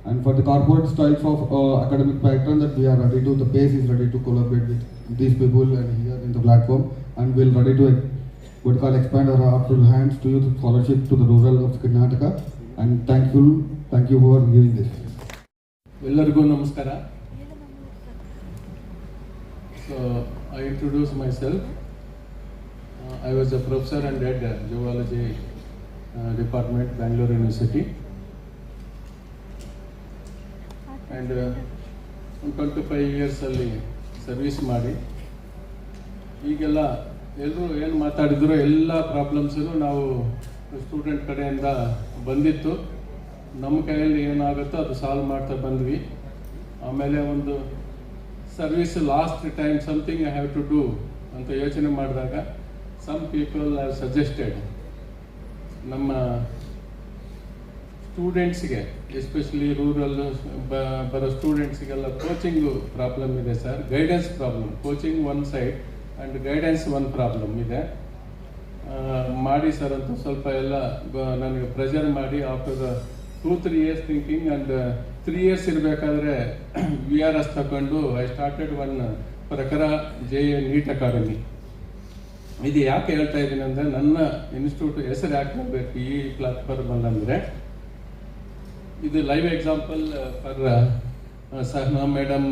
Speaker 7: And for the corporate styles of academic pattern, that we are ready to, the PACE is ready to collaborate with these people and here in the platform, and we'll ready to what you call expand our outful hands to you the scholarship to the rural of Karnataka. And thank you for giving this.
Speaker 8: ಎಲ್ಲರಿಗೂ ನಮಸ್ಕಾರ. So I introduce myself. I was a professor and head zoology department, Bangalore University, and 25 years ಅಲ್ಲಿ service ಮಾಡಿ, ಈಗೆಲ್ಲ ಎಲ್ಲರೂ ಏನು ಮಾತಾಡಿದ್ರು ಎಲ್ಲ ಪ್ರಾಬ್ಲಮ್ಸನ್ನು ನಾವು ಸ್ಟೂಡೆಂಟ್ ಕಡೆಯಿಂದ ಬಂದಿತ್ತು. ನಮ್ಮ ಕೈಯಲ್ಲಿ ಏನಾಗುತ್ತೋ ಅದು ಸಾಲ್ವ್ ಮಾಡ್ತಾ ಬಂದ್ವಿ. ಆಮೇಲೆ ಒಂದು service last time something I have to do ಅಂತ ಯೋಚನೆ ಮಾಡಿದಾಗ ಸಮ್ ಪೀಪಲ್ ಆರ್ ಸಜೆಸ್ಟೆಡ್ ನಮ್ಮ ಸ್ಟೂಡೆಂಟ್ಸ್ಗೆ, ಎಸ್ಪೆಷಲಿ ರೂರಲ್ ಬರೋ ಸ್ಟೂಡೆಂಟ್ಸ್ಗೆಲ್ಲ ಕೋಚಿಂಗು ಪ್ರಾಬ್ಲಮ್ ಇದೆ sir, guidance problem. Coaching one side and guidance one problem ಇದೆ. ಮಾಡಿ ಸರ್ ಅಂತ ಸ್ವಲ್ಪ ಎಲ್ಲ ನನಗೆ ಪ್ರೆಷರ್ ಮಾಡಿ, after 2-3 years thinking and 3 years ಇರಬೇಕಾದ್ರೆ VRS ತಗೊಂಡು I started one Prakhara JA NEET academy. ಇದು ಯಾಕೆ ಹೇಳ್ತಾ ಇದ್ದೀನಿ ಅಂದರೆ, ನನ್ನ ಇನ್ಸ್ಟಿಟ್ಯೂಟ್ ಹೆಸರು ಯಾಕೆ ಮಾಡಬೇಕು ಈ ಪ್ಲಾಟ್ಫಾರ್ಮಲ್ಲಿ ಅಂದರೆ, ಇದು live example for Sahana madam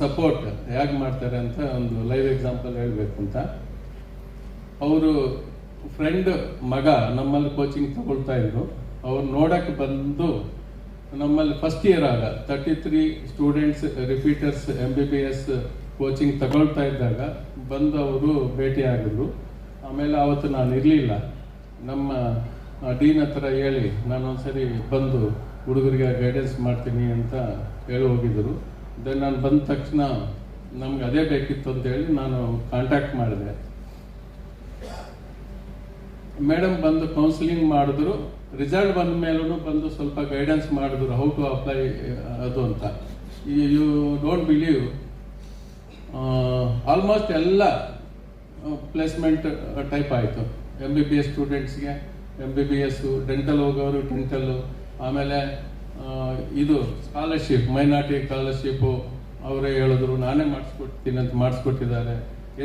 Speaker 8: support ಹೇಗೆ ಮಾಡ್ತಾರೆ ಅಂತ ಒಂದು ಲೈವ್ ಎಕ್ಸಾಂಪಲ್ ಹೇಳಬೇಕು ಅಂತ. ಅವರು ಫ್ರೆಂಡ್ ಮಗ ನಮ್ಮಲ್ಲಿ ಕೋಚಿಂಗ್ ತಗೊಳ್ತಾ ಇದ್ರು. ಅವ್ರು ನೋಡಕ್ಕೆ ಬಂದು ನಮ್ಮಲ್ಲಿ ಫಸ್ಟ್ ಇಯರ್ ಆಗ 33 ಸ್ಟೂಡೆಂಟ್ಸ್ ರಿಪೀಟರ್ಸ್ MBBS ಕೋಚಿಂಗ್ ತಗೊಳ್ತಾ ಇದ್ದಾಗ ಬಂದು ಅವರು ಭೇಟಿ ಆಗಿದ್ರು. ಆಮೇಲೆ ಅವತ್ತು ನಾನು ಇರಲಿಲ್ಲ, ನಮ್ಮ ಡೀನ್ ಹತ್ರ ಹೇಳಿ ನಾನೊಂದ್ಸರಿ ಬಂದು ಹುಡುಗರಿಗೆ ಗೈಡೆನ್ಸ್ ಮಾಡ್ತೀನಿ ಅಂತ ಹೇಳಿ ಹೋಗಿದ್ದರು. ದೆನ್ ನಾನು ಬಂದ ತಕ್ಷಣ ನಮ್ಗೆ ಅದೇ ಬೇಕಿತ್ತು ಅಂತೇಳಿ ನಾನು ಕಾಂಟ್ಯಾಕ್ಟ್ ಮಾಡಿದೆ. ಮೇಡಮ್ ಬಂದು ಕೌನ್ಸಿಲಿಂಗ್ ಮಾಡಿದ್ರು. ರಿಸಲ್ಟ್ ಬಂದ ಮೇಲೂ ಬಂದು ಸ್ವಲ್ಪ ಗೈಡೆನ್ಸ್ ಮಾಡಿದ್ರು, ಹೌ ಟು ಅಪ್ಲೈ ಅದು ಅಂತ. ಯು ಡೋಂಟ್ ಬಿಲೀವ್, ಆಲ್ಮೋಸ್ಟ್ ಎಲ್ಲ ಪ್ಲೇಸ್ಮೆಂಟ್ ಟೈಪ್ ಆಯಿತು. MBBS ಸ್ಟೂಡೆಂಟ್ಸ್ಗೆ MBBS, ಡೆಂಟಲ್ ಹೋಗೋರು ಡೆಂಟಲ್ಲು, ಆಮೇಲೆ ಇದು ಸ್ಕಾಲರ್ಶಿಪ್, ಮೈನಾರಿಟಿ ಸ್ಕಾಲರ್ಶಿಪ್ಪು ಅವರೇ ಹೇಳಿದ್ರು, ನಾನೇ ಮಾಡಿಸ್ಕೊಡ್ತೀನಿ ಅಂತ ಮಾಡಿಸ್ಕೊಟ್ಟಿದ್ದಾರೆ.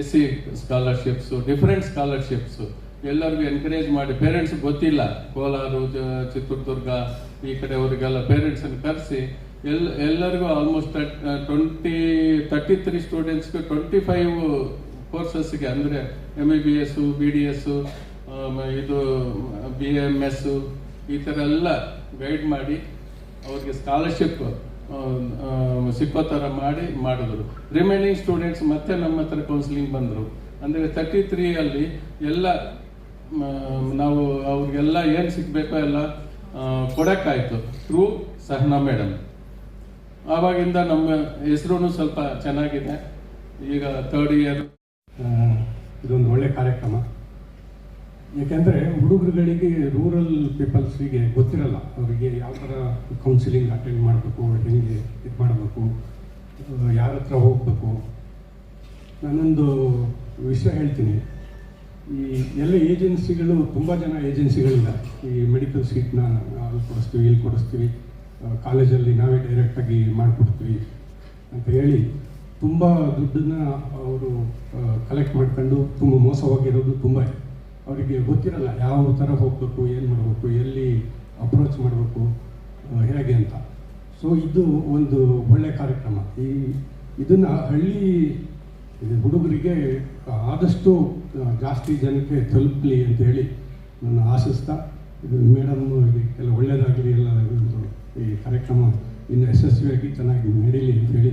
Speaker 8: SC ಸ್ಕಾಲರ್ಶಿಪ್ಸು, ಡಿಫ್ರೆಂಟ್ ಸ್ಕಾಲರ್ಶಿಪ್ಸು ಎಲ್ಲರಿಗೂ ಎನ್ಕರೇಜ್ ಮಾಡಿ, ಪೇರೆಂಟ್ಸ್ ಗೊತ್ತಿಲ್ಲ, ಕೋಲಾರ, ಚಿತ್ರದುರ್ಗ ಈ ಕಡೆಯವರಿಗೆಲ್ಲ ಪೇರೆಂಟ್ಸನ್ನು ಕರೆಸಿ ಎಲ್ಲರಿಗೂ ಆಲ್ಮೋಸ್ಟ್ 33 ಸ್ಟೂಡೆಂಟ್ಸ್ಗೆ 25 ಕೋರ್ಸಸ್ಗೆ, ಅಂದರೆ MBBS, BDS, ಇದು BMS ಈ ಥರ ಎಲ್ಲ ಗೈಡ್ ಮಾಡಿ ಅವ್ರಿಗೆ ಸ್ಕಾಲರ್ಶಿಪ್ ಸಿಕ್ಕೋ ಥರ ಮಾಡಿದ್ರು. ರಿಮೈನಿಂಗ್ ಸ್ಟೂಡೆಂಟ್ಸ್ ಮತ್ತೆ ನಮ್ಮ ಹತ್ರ ಕೌನ್ಸಿಲಿಂಗ್ ಬಂದರು. ಅಂದರೆ 33 ಎಲ್ಲ ನಾವು ಅವ್ರಿಗೆಲ್ಲ ಏನು ಸಿಗಬೇಕೋ ಎಲ್ಲ ಕೊಡೋಕ್ಕಾಯ್ತು ಥ್ರೂ ಸಹನಾ ಮೇಡಮ್. ಆವಾಗಿಂದ ನಮ್ಮ ಹೆಸರು ಸ್ವಲ್ಪ ಚೆನ್ನಾಗಿದೆ. ಈಗ 3rd ಇಯರ್.
Speaker 9: ಇದೊಂದು ಒಳ್ಳೆ ಕಾರ್ಯಕ್ರಮ. ಏಕೆಂದರೆ ಹುಡುಗರುಗಳಿಗೆ, ರೂರಲ್ ಪೀಪಲ್ಸಿಗೆ ಗೊತ್ತಿರಲ್ಲ, ಅವರಿಗೆ ಯಾವ ಥರ ಕೌನ್ಸಿಲಿಂಗ್ ಅಟೆಂಡ್ ಮಾಡಬೇಕು, ಹೆಂಗೆ ಇದು ಮಾಡಬೇಕು, ಯಾರ ಹತ್ರ ಹೋಗಬೇಕು. ನಾನೊಂದು ವಿಷಯ ಹೇಳ್ತೀನಿ. ಈ ಎಲ್ಲ ಏಜೆನ್ಸಿಗಳು, ತುಂಬ ಜನ ಏಜೆನ್ಸಿಗಳಿಲ್ಲ. ಈ ಮೆಡಿಕಲ್ ಸೀಟ್ನ ಅಲ್ಲಿ ಕೊಡಿಸ್ತೀವಿ, ಇಲ್ಲಿ ಕೊಡಿಸ್ತೀವಿ, ಕಾಲೇಜಲ್ಲಿ ನಾವೇ ಡೈರೆಕ್ಟಾಗಿ ಮಾಡಿಕೊಡ್ತೀವಿ ಅಂತ ಹೇಳಿ ತುಂಬ ದುಡ್ಡನ್ನು ಅವರು ಕಲೆಕ್ಟ್ ಮಾಡ್ಕೊಂಡು ತುಂಬ ಮೋಸವಾಗಿರೋದು ತುಂಬ. ಅವರಿಗೆ ಗೊತ್ತಿರಲ್ಲ ಯಾವ ಥರ ಹೋಗಬೇಕು, ಏನು ಮಾಡಬೇಕು, ಎಲ್ಲಿ ಅಪ್ರೋಚ್ ಮಾಡಬೇಕು, ಹೇಗೆ ಅಂತ. ಸೊ ಇದು ಒಂದು ಒಳ್ಳೆಯ ಕಾರ್ಯಕ್ರಮ. ಇದನ್ನು ಹಳ್ಳಿ ಹುಡುಗರಿಗೆ ಆದಷ್ಟು ಜಾಸ್ತಿ ಜನಕ್ಕೆ ತಲುಪಲಿ ಅಂತ ಹೇಳಿ ನಾನು ಆಶಿಸ್ತಾ, ಇದು ಮೇಡಮ್ ಎಲ್ಲ ಒಳ್ಳೆಯದಾಗಲಿ, ಎಲ್ಲ ಈ ಕಾರ್ಯಕ್ರಮ ಇನ್ನು ಯಶಸ್ವಿಯಾಗಿ ಚೆನ್ನಾಗಿ ನಡೀಲಿ ಅಂತ ಹೇಳಿ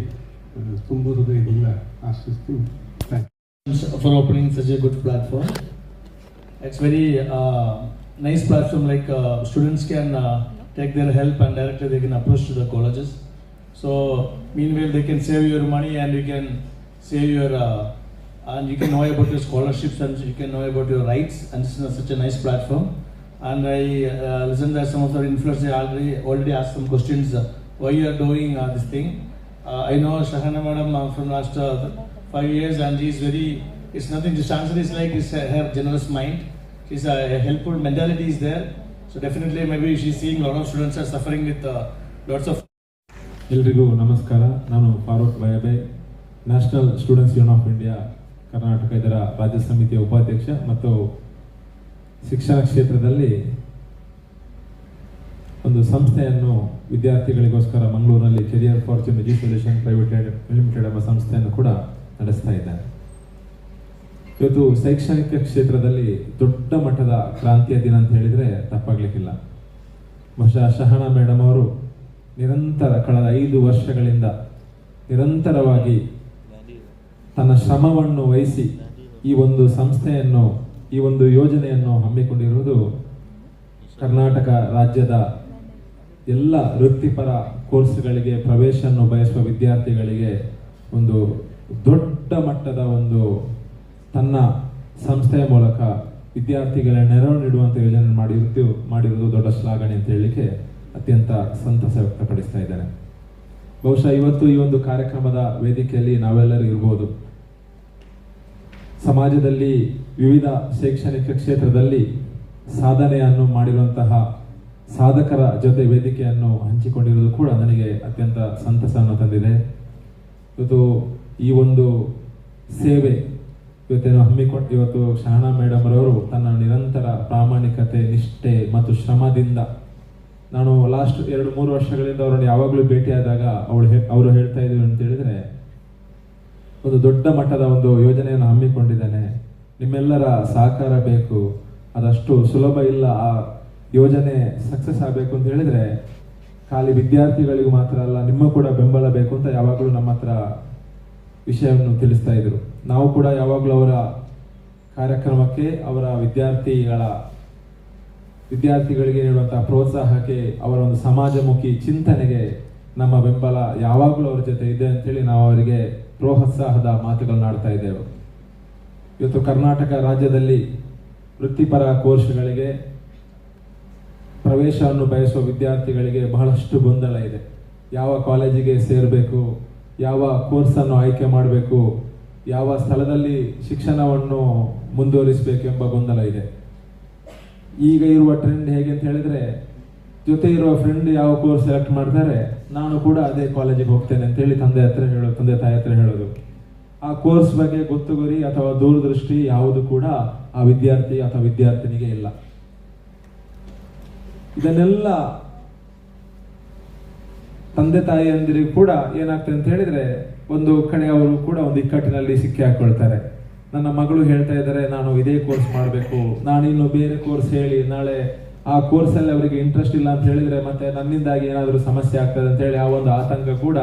Speaker 9: ತುಂಬ ಹೃದಯದಿಂದ ಆಶಿಸ್ತೀನಿ.
Speaker 10: For opening such a good platform. It's very nice platform, like students can take their help and directly they can approach to the colleges. So meanwhile they can save your money and you can save your and you can know about your scholarships and you can know about your rights, and this is such a nice platform. And I listened that some of the influencers already asked some questions, why you are doing this thing. I know Shahana madam from last 5 years, and she is very, it's nothing, just answer is like her generous mind. She's a helpful mentality is there. So definitely maybe she's seeing a lot of students are suffering with lots of.
Speaker 5: ಎಲ್ರಿಗೂ ನಮಸ್ಕಾರ. ನಾನು Farooq Bayabe, National Students Union of India Karnataka ಇದರ ರಾಜ್ಯ ಸಮಿತಿಯ ಉಪಾಧ್ಯಕ್ಷ ಮತ್ತು ಶಿಕ್ಷಣ ಕ್ಷೇತ್ರದಲ್ಲಿ ಒಂದು ಸಂಸ್ಥೆಯನ್ನು ವಿದ್ಯಾರ್ಥಿಗಳಿಗೋಸ್ಕರ ಮಂಗಳೂರಿನಲ್ಲಿ career fortune education private limited ಎಂಬ ಸಂಸ್ಥೆಯನ್ನು ಕೂಡ ನಡೆಸ್ತಾ ಇದ್ದಾರೆ. ಇವತ್ತು ಶೈಕ್ಷಣಿಕ ಕ್ಷೇತ್ರದಲ್ಲಿ ದೊಡ್ಡ ಮಟ್ಟದ ಕ್ರಾಂತಿಯ ದಿನ ಅಂತ ಹೇಳಿದರೆ ತಪ್ಪಾಗ್ಲಿಕ್ಕಿಲ್ಲ. ಬಹುಶಃ ಶಹನಾ ಮೇಡಮ್ ಅವರು ನಿರಂತರ ಕಳೆದ 5 ವರ್ಷಗಳಿಂದ ನಿರಂತರವಾಗಿ ತನ್ನ ಶ್ರಮವನ್ನು ವಹಿಸಿ ಈ ಒಂದು ಸಂಸ್ಥೆಯನ್ನು, ಈ ಒಂದು ಯೋಜನೆಯನ್ನು ಹಮ್ಮಿಕೊಂಡಿರುವುದು ಕರ್ನಾಟಕ ರಾಜ್ಯದ ಎಲ್ಲ ವೃತ್ತಿಪರ ಕೋರ್ಸ್ಗಳಿಗೆ ಪ್ರವೇಶವನ್ನು ಬಯಸುವ ವಿದ್ಯಾರ್ಥಿಗಳಿಗೆ ಒಂದು ದೊಡ್ಡ ಮಟ್ಟದ ಒಂದು ತನ್ನ ಸಂಸ್ಥೆಯ ಮೂಲಕ ವಿದ್ಯಾರ್ಥಿಗಳ ನೆರವು ನೀಡುವಂಥ ಯೋಜನೆ ಮಾಡಿರುವುದು ದೊಡ್ಡ ಶ್ಲಾಘನೆ ಅಂತ ಹೇಳಲಿಕ್ಕೆ ಅತ್ಯಂತ ಸಂತಸ ವ್ಯಕ್ತಪಡಿಸ್ತಾ ಇದ್ದೇನೆ. ಬಹುಶಃ ಇವತ್ತು ಈ ಒಂದು ಕಾರ್ಯಕ್ರಮದ ವೇದಿಕೆಯಲ್ಲಿ ನಾವೆಲ್ಲರೂ ಇರ್ಬೋದು. ಸಮಾಜದಲ್ಲಿ ವಿವಿಧ ಶೈಕ್ಷಣಿಕ ಕ್ಷೇತ್ರದಲ್ಲಿ ಸಾಧನೆಯನ್ನು ಮಾಡಿರುವಂತಹ ಸಾಧಕರ ಜೊತೆ ವೇದಿಕೆಯನ್ನು ಹಂಚಿಕೊಂಡಿರುವುದು ಕೂಡ ನನಗೆ ಅತ್ಯಂತ ಸಂತಸವನ್ನು ತಂದಿದೆ. ಇವತ್ತು ಈ ಒಂದು ಸೇವೆ ಇವತ್ತು ಶಹನಾ ಮೇಡಮ್ ರವರು ತನ್ನ ನಿರಂತರ ಪ್ರಾಮಾಣಿಕತೆ, ನಿಷ್ಠೆ ಮತ್ತು ಶ್ರಮದಿಂದ, ನಾನು ಲಾಸ್ಟ್ 2-3 ವರ್ಷಗಳಿಂದ ಅವರನ್ನು ಯಾವಾಗಲೂ ಭೇಟಿಯಾದಾಗ ಅವರು ಹೇಳ್ತಾ ಇದ್ರು ಅಂತ ಹೇಳಿದ್ರೆ, ಒಂದು ದೊಡ್ಡ ಮಟ್ಟದ ಒಂದು ಯೋಜನೆಯನ್ನು ಹಮ್ಮಿಕೊಂಡಿದ್ದೇನೆ, ನಿಮ್ಮೆಲ್ಲರ ಸಹಕಾರ ಬೇಕು, ಅದಷ್ಟು ಸುಲಭ ಇಲ್ಲ, ಆ ಯೋಜನೆ ಸಕ್ಸಸ್ ಆಗಬೇಕು ಅಂತ ಹೇಳಿದ್ರೆ ಖಾಲಿ ವಿದ್ಯಾರ್ಥಿಗಳಿಗೂ ಮಾತ್ರ ಅಲ್ಲ, ನಿಮ್ಮ ಕೂಡ ಬೆಂಬಲ ಬೇಕು ಅಂತ ಯಾವಾಗಲೂ ನಮ್ಮ ಹತ್ರ ವಿಷಯವನ್ನು ತಿಳಿಸ್ತಾ ಇದ್ರು. ನಾವು ಕೂಡ ಯಾವಾಗಲೂ ಅವರ ಕಾರ್ಯಕ್ರಮಕ್ಕೆ, ಅವರ ವಿದ್ಯಾರ್ಥಿಗಳಿಗೆ ನೀಡುವಂತಹ ಪ್ರೋತ್ಸಾಹಕ್ಕೆ, ಅವರ ಒಂದು ಸಮಾಜಮುಖಿ ಚಿಂತನೆಗೆ ನಮ್ಮ ಬೆಂಬಲ ಯಾವಾಗಲೂ ಅವರ ಜೊತೆ ಇದೆ ಅಂತೇಳಿ ನಾವು ಅವರಿಗೆ ಪ್ರೋತ್ಸಾಹದ ಮಾತುಗಳನ್ನ ಆಡ್ತಾ ಇದ್ದೇವೆ. ಇವತ್ತು ಕರ್ನಾಟಕ ರಾಜ್ಯದಲ್ಲಿ ವೃತ್ತಿಪರ ಕೋರ್ಸ್ಗಳಿಗೆ ಪ್ರವೇಶವನ್ನು ಬಯಸುವ ವಿದ್ಯಾರ್ಥಿಗಳಿಗೆ ಬಹಳಷ್ಟು ಗೊಂದಲ ಇದೆ. ಯಾವ ಕಾಲೇಜಿಗೆ ಸೇರಬೇಕು, ಯಾವ ಕೋರ್ಸನ್ನು ಆಯ್ಕೆ ಮಾಡಬೇಕು, ಯಾವ ಸ್ಥಳದಲ್ಲಿ ಶಿಕ್ಷಣವನ್ನು ಮುಂದುವರಿಸಬೇಕೆಂಬ ಗೊಂದಲ ಇದೆ. ಈಗ ಇರುವ ಟ್ರೆಂಡ್ ಹೇಗೆ ಅಂತ ಹೇಳಿದರೆ, ಜೊತೆ ಇರುವ ಫ್ರೆಂಡ್ ಯಾವ ಕೋರ್ಸ್ ಸೆಲೆಕ್ಟ್ ಮಾಡ್ತಾರೆ, ನಾನು ಕೂಡ ಅದೇ ಕಾಲೇಜಿಗೆ ಹೋಗ್ತೇನೆ ಅಂತೇಳಿ ತಂದೆ ತಾಯಿ ಹತ್ರ ಹೇಳೋದು. ಆ ಕೋರ್ಸ್ ಬಗ್ಗೆ ಗೊತ್ತುಗುರಿ ಅಥವಾ ದೂರದೃಷ್ಟಿ ಯಾವುದು ಕೂಡ ಆ ವಿದ್ಯಾರ್ಥಿ ಅಥವಾ ವಿದ್ಯಾರ್ಥಿನಿಗೆ ಇಲ್ಲ. ಇದನ್ನೆಲ್ಲ ತಂದೆ ತಾಯಿಯಂದಿರಿಗೂ ಕೂಡ ಏನಾಗ್ತದೆ ಅಂತ ಹೇಳಿದ್ರೆ, ಒಂದು ಕಡೆ ಅವರು ಕೂಡ ಒಂದು ಇಕ್ಕಟ್ಟಿನಲ್ಲಿ ಸಿಕ್ಕಿ ಹಾಕೊಳ್ತಾರೆ. ನನ್ನ ಮಗಳು ಹೇಳ್ತಾ ಇದ್ದಾರೆ ನಾನು ಇದೇ ಕೋರ್ಸ್ ಮಾಡಬೇಕು, ನಾನಿನ್ನು ಬೇರೆ ಕೋರ್ಸ್ ಹೇಳಿ ನಾಳೆ ಆ ಕೋರ್ಸಲ್ಲಿ ಅವರಿಗೆ ಇಂಟ್ರೆಸ್ಟ್ ಇಲ್ಲ ಅಂತ ಹೇಳಿದ್ರೆ ಮತ್ತೆ ನನ್ನಿಂದಾಗಿ ಏನಾದರೂ ಸಮಸ್ಯೆ ಆಗ್ತದೆ ಅಂತ ಹೇಳಿ ಆ ಒಂದು ಆತಂಕ ಕೂಡ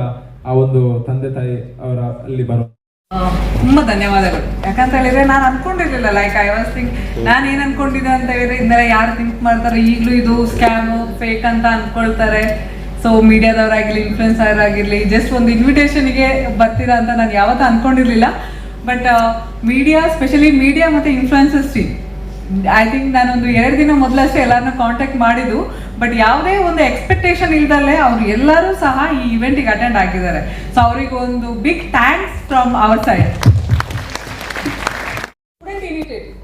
Speaker 5: ಆ ಒಂದು ತಂದೆ ತಾಯಿ ಅವರ ಅಲ್ಲಿ ಬರೋ.
Speaker 2: ತುಂಬಾ ಧನ್ಯವಾದಗಳು. ಯಾಕಂತ ಹೇಳಿದ್ರೆ ನಾನು ಅನ್ಕೊಂಡಿರ್ಲಿಲ್ಲ, ಲೈಕ್ ಐ ವಾಸ್ ಥಿಂಕ್, ನಾನು ಏನ್ ಅನ್ಕೊಂಡಿದ್ದೆ ಅಂತ ಹೇಳಿದ್ರೆ, ಇಂದ ಯಾರು ಥಿಂಕ್ ಮಾಡ್ತಾರೆ ಈಗಲೂ ಇದು ಸ್ಕ್ಯಾಮ್ ಫೇಕ್ ಅಂತ ಅನ್ಕೊಳ್ತಾರೆ. ಸೊ ಮೀಡಿಯಾದವರಾಗಿರ್ಲಿ, ಇನ್ಫ್ಲುಯೆನ್ಸರ್ ಆಗಿರ್ಲಿ, ಜಸ್ಟ್ ಒಂದು ಇನ್ವಿಟೇಷನ್ಗೆ ಬರ್ತೀರಾ ಅಂತ ನಾನು ಯಾವತ್ತೂ ಅನ್ಕೊಂಡಿರ್ಲಿಲ್ಲ. ಬಟ್ ಮೀಡಿಯಾ, ಸ್ಪೆಷಲಿ ಮೀಡಿಯಾ ಮತ್ತು ಇನ್ಫ್ಲುಯೆನ್ಸರ್ಸ್ ಟೀಮ್, ಐ ಥಿಂಕ್ ನಾನೊಂದು 2 ದಿನ ಮೊದಲಷ್ಟೇ ಎಲ್ಲರನ್ನ ಕಾಂಟ್ಯಾಕ್ಟ್ ಮಾಡಿದ್ದು. ಬಟ್ ಯಾವುದೇ ಒಂದು ಎಕ್ಸ್ಪೆಕ್ಟೇಷನ್ ಇಲ್ದಲ್ಲೇ ಅವರು ಎಲ್ಲರೂ ಸಹ ಈ ಇವೆಂಟಿಗೆ ಅಟೆಂಡ್ ಆಗಿದ್ದಾರೆ. ಸೊ ಅವರಿಗೆ ಒಂದು big thanks from our side. Student initiative,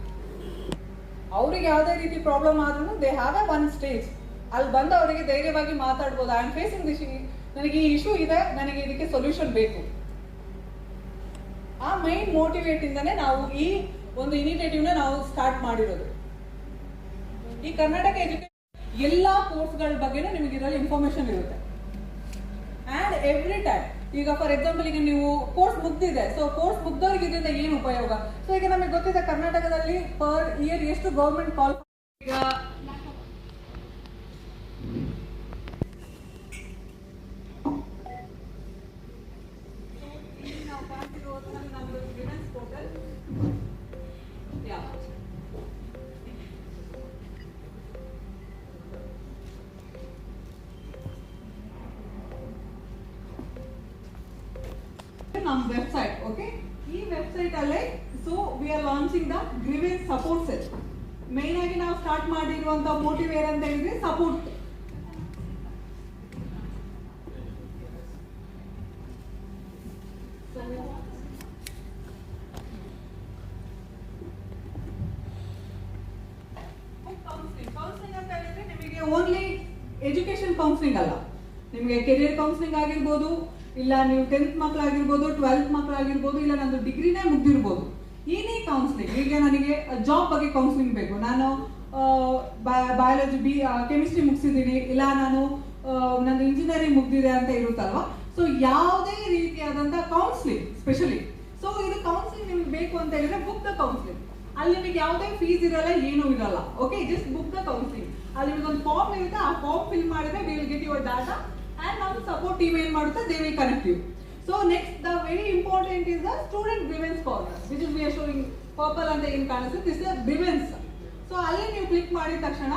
Speaker 2: ಅವ್ರಿಗೆ ಯಾವುದೇ ರೀತಿ ಪ್ರಾಬ್ಲಮ್ ಆದ್ರೂ they have a one stage, ಅಲ್ಲಿ ಬಂದು ಅವರಿಗೆ ಧೈರ್ಯವಾಗಿ ಮಾತಾಡ್ಬೋದು. ಐ ಆಮ್ ಫೇಸಿಂಗ್ ದಿಸ್, ನನಗೆ ಈ ಇಶ್ಯೂ ಇದೆ, ನನಗೆ ಇದಕ್ಕೆ ಸೊಲ್ಯೂಷನ್ ಬೇಕು. ಆ ಮೈನ್ ಮೋಟಿವೇಟ್ ಇಂದಾನೆ ನಾವು ಈ ಒಂದು ಇನಿಷಿಯೇಟಿವ್ನ ನಾವು ಸ್ಟಾರ್ಟ್ ಮಾಡಿರೋದು. ಈ ಕರ್ನಾಟಕ ಎಜುಕೇಶನ್ ಎಲ್ಲ ಕೋರ್ಸ್ಗಳ ಬಗ್ಗೆನೂ ನಿಮಗೆ ಇದರಲ್ಲಿ ಇನ್ಫಾರ್ಮೇಶನ್ ಇರುತ್ತೆ. ಆ್ಯಂಡ್ ಎವ್ರಿ ಟೈಮ್, ಈಗ ಫಾರ್ ಎಕ್ಸಾಂಪಲ್ ಈಗ ನೀವು ಕೋರ್ಸ್ ಮುಗ್ದಿದೆ, ಸೊ ಕೋರ್ಸ್ ಮುಗ್ದವ್ರಿಗೆ ಇದರಿಂದ ಏನು ಉಪಯೋಗ? ಸೊ ಈಗ ನಮಗೆ ಗೊತ್ತಿದೆ ಕರ್ನಾಟಕದಲ್ಲಿ ಪರ್ ಇಯರ್ ಎಷ್ಟು ಗೌರ್ಮೆಂಟ್ ಕಾಲ್, ಈಗ ನಾವು ಕಾಣ್ತಿರೋದು ನಮ್ಮದು ಗ್ರೀವೆನ್ಸ್ ಪೋರ್ಟಲ್. ನಮ್ಮ ವೆಬ್ಸೈಟ್, ಓಕೆ, ಈ ವೆಬ್ಸೈಟ್ ಅಲ್ಲೇ so we are launching the grievance support cell. Main ಆಗಿ ನಾವು ಸ್ಟಾರ್ಟ್ ಮಾಡಿರುವಂತ ಮೋಟಿವ್ ಏನಂತ ಹೇಳಿದ್ರೆ ಸಪೋರ್ಟ್. ಕೌನ್ಸಿಲಿಂಗ್ ಅಂತ ಹೇಳಿದ್ರೆ ನಿಮಗೆ ಓನ್ಲಿ ಎಜುಕೇಶನ್ ಕೌನ್ಸಿಲಿಂಗ್ ಅಲ್ಲ, ನಿಮಗೆ ಕೆರಿಯರ್ ಕೌನ್ಸಿಲಿಂಗ್ ಆಗಿರ್ಬೋದು, ಇಲ್ಲ ನೀವು 10th ಮಕ್ಕಳಾಗಿರ್ಬೋದು, 12th ಮಕ್ಕಳಾಗಿರ್ಬೋದು, ಇಲ್ಲ ನಂದು ಡಿಗ್ರಿನೇ ಮುಗ್ದಿರ್ಬೋದು. ಏನೇ ಕೌನ್ಸಿಲಿಂಗ್, ಈಗ ನನಗೆ ಜಾಬ್ ಬಗ್ಗೆ ಕೌನ್ಸಿಲಿಂಗ್ ಬೇಕು, ನಾನು ಬಯಾಲಜಿ ಕೆಮಿಸ್ಟ್ರಿ ಮುಗಿಸಿದ್ದೀನಿ, ಇಲ್ಲ ನಾನು ನಂದು ಇಂಜಿನಿಯರಿಂಗ್ ಮುಗ್ದಿದೆ ಅಂತ ಇರುತ್ತಲ್ವಾ. ಸೊ ಯಾವುದೇ ರೀತಿಯಾದಂಥ ಕೌನ್ಸಿಲಿಂಗ್ ಸ್ಪೆಷಲಿ, ಸೊ ಇದು ಕೌನ್ಸಿಲಿಂಗ್ ನಿಮ್ಗೆ ಬೇಕು ಅಂತ ಹೇಳಿದ್ರೆ ಬುಕ್ ದ ಕೌನ್ಸಿಲಿಂಗ್. ಅಲ್ಲಿ ನಿಮಗೆ ಯಾವುದೇ ಫೀಸ್ ಇರಲ್ಲ, ಏನೂ ಇರಲ್ಲ. Okay, just book the counselling. ಅಲ್ಲಿ ನಿಮಗೆ ಒಂದು ಫಾರ್ಮ್ ಇರುತ್ತೆ, ಆ ಫಾರ್ಮ್ ಫಿಲ್ ಮಾಡಿದ್ರೆ V will get your data and now support team ಏನು ಮಾಡುತ್ತೆ, they will connect you. So next, the very important is the student grievance corner, which is we are showing purple and the in ಕಾಣಿಸುತ್ತೆ, this is grievance. So ಅಲ್ಲಿ ನೀವು click ಮಾಡಿದ ತಕ್ಷಣ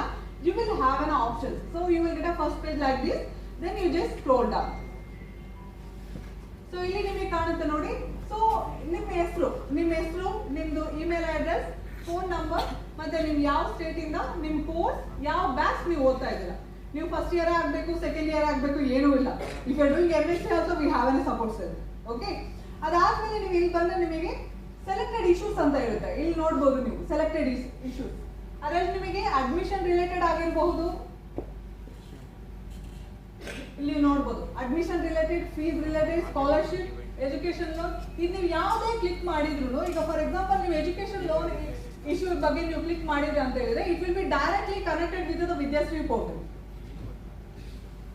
Speaker 2: you will have an option. So you will get a first page like this, then you just scroll down. So ಇಲ್ಲಿ ನಿಮಗೆ ಕಾಣುತ್ತೆ ನೋಡಿ. So ನಿಮ್ಮ ಹೆಸರು, ನಿಮ್ಮದು ಇಮೇಲ್ ಅಡ್ರೆಸ್, ಫೋನ್ ನಂಬರ್, ಮತ್ತೆ ನೀವು ಯಾವ ಸ್ಟೇಟ್ ಇಂದ, ನಿಮ್ಮ ಕೋರ್ಸ್, ಯಾವ ಬ್ಯಾಚ್ ನೀವು ಓದ್ತಾ ಇದ್ದೀರಾ, ನೀವು ಫಸ್ಟ್ ಇಯರ್ ಆಗಬೇಕು, ಸೆಕೆಂಡ್ ಇಯರ್ ಆಗಬೇಕು, ಏನೂ ಇಲ್ಲ. If you doing everything also we have an support cell. Okay, ಅದಾದ್ಮೇಲೆ ನೀವು ಇಲ್ಲಿ ಬಂದ್ರೆ ನಿಮಗೆ ಸೆಲೆಕ್ಟೆಡ್ ಇಶ್ಯೂಸ್ ಅಂತ ಇರುತ್ತೆ. ಇಲ್ಲಿ ನೋಡ್ಬೋದು ನೀವು ಸೆಲೆಕ್ಟೆಡ್ ಇಶ್ಯೂಸ್. ಅದರಲ್ಲಿ ನಿಮಗೆ ಅಡ್ಮಿಷನ್ ರಿಲೇಟೆಡ್ ಆಗಿರಬಹುದು, ಇಲ್ಲಿ ನೋಡ್ಬೋದು admission related, fees related, scholarship, education loan. ಇದು ನೀವು ಯಾವುದೇ ಕ್ಲಿಕ್ ಮಾಡಿದ್ರು, ಈಗ ಫಾರ್ ಎಕ್ಸಾಂಪಲ್ ನೀವು ಎಜುಕೇಶನ್ ಲೋನ್ ಇಶ್ಯೂ ಬಗ್ಗೆ ನೀವು ಕ್ಲಿಕ್ ಮಾಡಿದ್ರೆ ಅಂತ ಹೇಳಿದ್ರೆ it will be directly connected with the Vidyashree portal.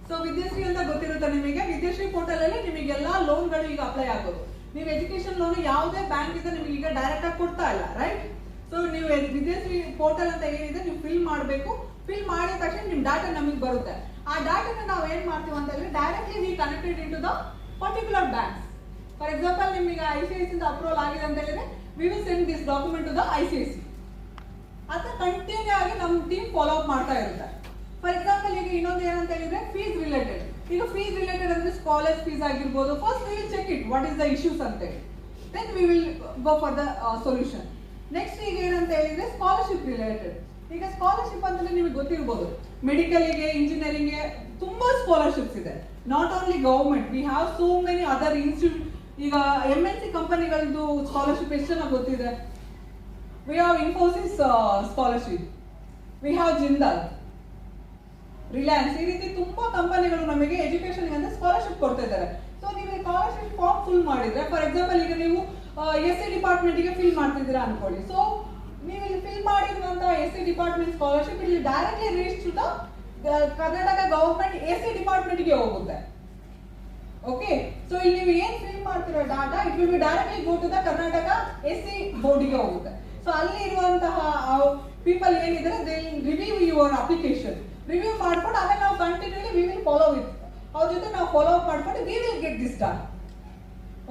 Speaker 2: So Vidyashree ಅಂತ ಗೊತ್ತಿರುತ್ತೆ ನಿಮಗೆ. ವಿದ್ಯಾಶ್ರೀ ಪೋರ್ಟಲ್ ಅಲ್ಲಿ ನಿಮಗೆಲ್ಲ ಲೋನ್ಗಳು ಈಗ ಅಪ್ಲೈ ಆಗೋದು. ನೀವು ಎಜುಕೇಶನ್ ಲೋನ್ ಯಾವುದೇ ಬ್ಯಾಂಕ್ ಇಂದ ನಿಮಗೆ ಈಗ ಡೈರೆಕ್ಟ್ ಆಗಿ ಕೊಡ್ತಾ ಇಲ್ಲ, ರೈಟ್? ಸೊ ನೀವು ವಿದ್ಯಾಶ್ರೀ ಪೋರ್ಟಲ್ ಅಂತ ಏನಿದೆ ನೀವು ಫಿಲ್ ಮಾಡಬೇಕು. ಫಿಲ್ ಮಾಡಿದ ತಕ್ಷಣ ನಿಮ್ ಡಾಟಾ ನಮಗೆ ಬರುತ್ತೆ. ಆ ಡಾಟಾನ ನಾವು ಏನ್ ಮಾಡ್ತೀವಿ ಅಂತ ಹೇಳಿದ್ರೆ directly we connected into the particular banks. For example ನಿಮಗೆ ICICI ಇಂದ ಅಪ್ರೂವಲ್ ಆಗಿದೆ ಅಂತ ಹೇಳಿದ್ರೆ we will send this document to the ICICI. ಅಂತ ಕಂಟಿನ್ಯೂ ಆಗಿ ನಮ್ಮ ಟೀಮ್ ಫಾಲೋ ಅಪ್ ಮಾಡ್ತಾ ಇರುತ್ತೆ. ಫಾರ್ ಎಕ್ಸಾಂಪಲ್ ಈಗ ಇನ್ನೊಂದು ಏನಂತ ಹೇಳಿದ್ರೆ ಫೀಸ್ ರಿಲೇಟೆಡ್. ಈಗ ಫೀಸ್ ರಿಲೇಟೆಡ್ ಅಂದ್ರೆ ಕಾಲೇಜ್ ಫೀಸ್ ಆಗಿರ್ಬೋದು. First we will check it what is the issues ಅಂತ ಹೇಳಿ, then we will go for the solution. Next ಈಗ ಏನಂತ ಹೇಳಿದ್ರೆ ಸ್ಕಾಲರ್ಶಿಪ್ ರಿಲೇಟೆಡ್. ಈಗ ಸ್ಕಾಲರ್ಶಿಪ್ ಅಂತಂದ್ರೆ ನಿಮಗೆ ಗೊತ್ತಿರ್ಬೋದು, ಮೆಡಿಕಲ್ಗೆ, ಇಂಜಿನಿಯರಿಂಗ್ಗೆ ತುಂಬಾ ಸ್ಕಾಲರ್ಶಿಪ್ಸ್ ಇದೆ. Not only government, we have so many other institute. ಈಗ MNC ಕಂಪನಿಗಳದ್ದು ಸ್ಕಾಲರ್ಶಿಪ್ ಎಷ್ಟು ಚೆನ್ನಾಗಿ ಗೊತ್ತಿದೆ. We have Infosys scholarship, we have Jindal, Reliance, ಈ ರೀತಿ ತುಂಬಾ ಕಂಪನಿಗಳು ನಮಗೆ ಎಜುಕೇಶನ್ ಅಂತ ಸ್ಕಾಲರ್ಶಿಪ್ ಕೊಡ್ತಾ ಇದ್ದಾರೆ. ಸೊ ನೀವು ಸ್ಕಾಲರ್ಶಿಪ್ ಫಾರ್ಮ್ ಫಿಲ್ ಮಾಡಿದ್ರೆ, ಫಾರ್ ಎಕ್ಸಾಂಪಲ್ ಈಗ ನೀವು SC ಡಿಪಾರ್ಟ್ಮೆಂಟ್ಗೆ ಫಿಲ್ ಮಾಡ್ತಿದ್ದೀರಾ ಅನ್ಕೊಳ್ಳಿ. ಸೊ ನೀವು ಇಲ್ಲಿ ಫಿಲ್ ಮಾಡಿರುವಂತಹ SC ಡಿಪಾರ್ಟ್ಮೆಂಟ್ ಸ್ಕಾಲರ್ಶಿಪ್ ಇಲ್ಲಿ directly reach to the Karnataka government AC ಡಿಪಾರ್ಟ್ಮೆಂಟ್ಗೆ ಹೋಗುತ್ತೆ. ಓಕೆ, ಸೊ ಇಲ್ಲಿ ನೀವು ಏನ್ ಫಿಲ್ ಮಾಡ್ತಿರೋ data it will be directly go to the Karnataka SC ಬೋರ್ಡ್ಗೆ ಹೋಗುತ್ತೆ. ಸೊ ಅಲ್ಲಿ ಇರುವಂತಹ ಪೀಪಲ್ ಏನಿದ್ದಾರೆ they review your application, review ಮಾಡ್ಕೊಂಡು ಆಮೇಲೆ ನಾವು continually we will follow with ಅವ್ರ ಜೊತೆ ನಾವು ಫಾಲೋ ಅಪ್ ಮಾಡ್ಕೊಂಡು we will get this done.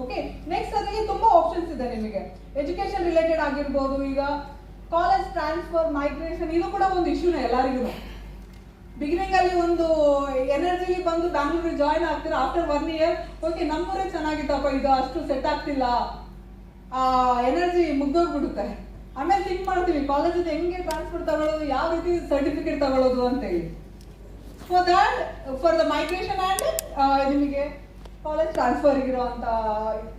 Speaker 2: Okay, next ಅದರಲ್ಲಿ ತುಂಬಾ ಆಪ್ಷನ್ಸ್ ಇದೆ ನಿಮಗೆ. ಎಜುಕೇಶನ್ ರಿಲೇಟೆಡ್ ಆಗಿರ್ಬೋದು, ಈಗ ಕಾಲೇಜ್ ಟ್ರಾನ್ಸ್ಫರ್, ಮೈಗ್ರೇಷನ್, ಇದು ಕೂಡ ಒಂದು ಇಶ್ಯೂನೇ ಎಲ್ಲರಿಗೂ. ಬಿಗಿನಿಂಗ್ ಅಲ್ಲಿ ಒಂದು ಎನರ್ಜಿಲಿ ಬಂದು ಬ್ಯಾಂಗ್ಳೂರಿಗೆ ಜಾಯ್ನ್ ಆಗ್ತೀರಾ, ಆಫ್ಟರ್ 1 year ಓಕೆ ನಮ್ಮೂರೇ ಚೆನ್ನಾಗಿತ್ತಪ್ಪ, ಇದು ಅಷ್ಟು ಸೆಟ್ ಆಗ್ತಿಲ್ಲ, ಆ ಎನರ್ಜಿ ಮುಗ್ದೋಗ್ಬಿಡುತ್ತೆ. ಆಮೇಲೆ ಥಿಂಕ್ ಮಾಡ್ತೀವಿ ಕಾಲೇಜಿಂದ ಹೆಂಗೆ ಟ್ರಾನ್ಸ್ಫರ್ ತಗೊಳ್ಳೋದು, ಯಾವ ರೀತಿ ಸರ್ಟಿಫಿಕೇಟ್ ತಗೊಳ್ಳೋದು ಅಂತ ಹೇಳಿ. For that, for the migration and ನಿಮಗೆ ಕಾಲೇಜ್ ಟ್ರಾನ್ಸ್ಫರ್ ಇರುವಂತ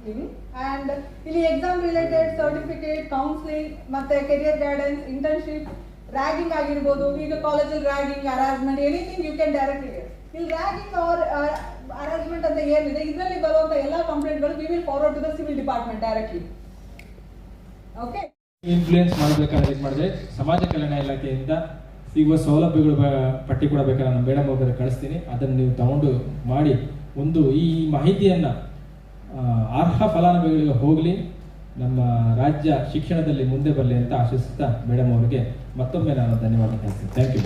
Speaker 2: ಥಿಂಗ್. ಆ್ಯಂಡ್ ಇಲ್ಲಿ ಎಕ್ಸಾಮ್ ರಿಲೇಟೆಡ್ ಸರ್ಟಿಫಿಕೇಟ್, ಕೌನ್ಸಿಲಿಂಗ್, ಮತ್ತೆ ಕೆರಿಯರ್ ಗೈಡೆನ್ಸ್, ಇಂಟರ್ನ್ಶಿಪ್, ರ್ಯಾಗಿಂಗ್ ಆಗಿರ್ಬೋದು. ಈಗ ಕಾಲೇಜಲ್ಲಿ ragging, harassment, anything you can directly. ಇಲ್ಲಿ ರ್ಯಾಗಿಂಗ್ ಆರ್ ಹರಾಸ್ಮೆಂಟ್ ಅಂತ ಏನಿದೆ, ಇದರಲ್ಲಿ ಬರುವಂತ ಎಲ್ಲ ಕಂಪ್ಲೇಂಟ್ಗಳು we will forward to the civil department directly. Okay,
Speaker 5: influence ಮಾಡಬೇಕಾದ್ರೆ ಇದು ಮಾಡಿದ್ರೆ ಸಮಾಜ ಕಲ್ಯಾಣ ಇಲಾಖೆಯಿಂದ ಸಿಗುವ ಸೌಲಭ್ಯಗಳು ಪಟ್ಟಿ ಕೂಡ ಬೇಕಾದ್ರೆ ನಾನು ಮೇಡಮ್ ಹೋದರೆ ಕಳಿಸ್ತೀನಿ. ಅದನ್ನು ನೀವು ತಗೊಂಡು ಮಾಡಿ ಒಂದು ಈ ಮಾಹಿತಿಯನ್ನು ಅರ್ಹ ಫಲಾನುಭವಿಗಳಿಗೆ ಹೋಗಲಿ, ನಮ್ಮ ರಾಜ್ಯ ಶಿಕ್ಷಣದಲ್ಲಿ ಮುಂದೆ ಬರಲಿ ಅಂತ ಆಶಿಸುತ್ತಾ ಮೇಡಮ್ ಅವರಿಗೆ ಮತ್ತೊಮ್ಮೆ ನಾನು ಧನ್ಯವಾದ ಹೇಳ್ತೀನಿ. Thank you.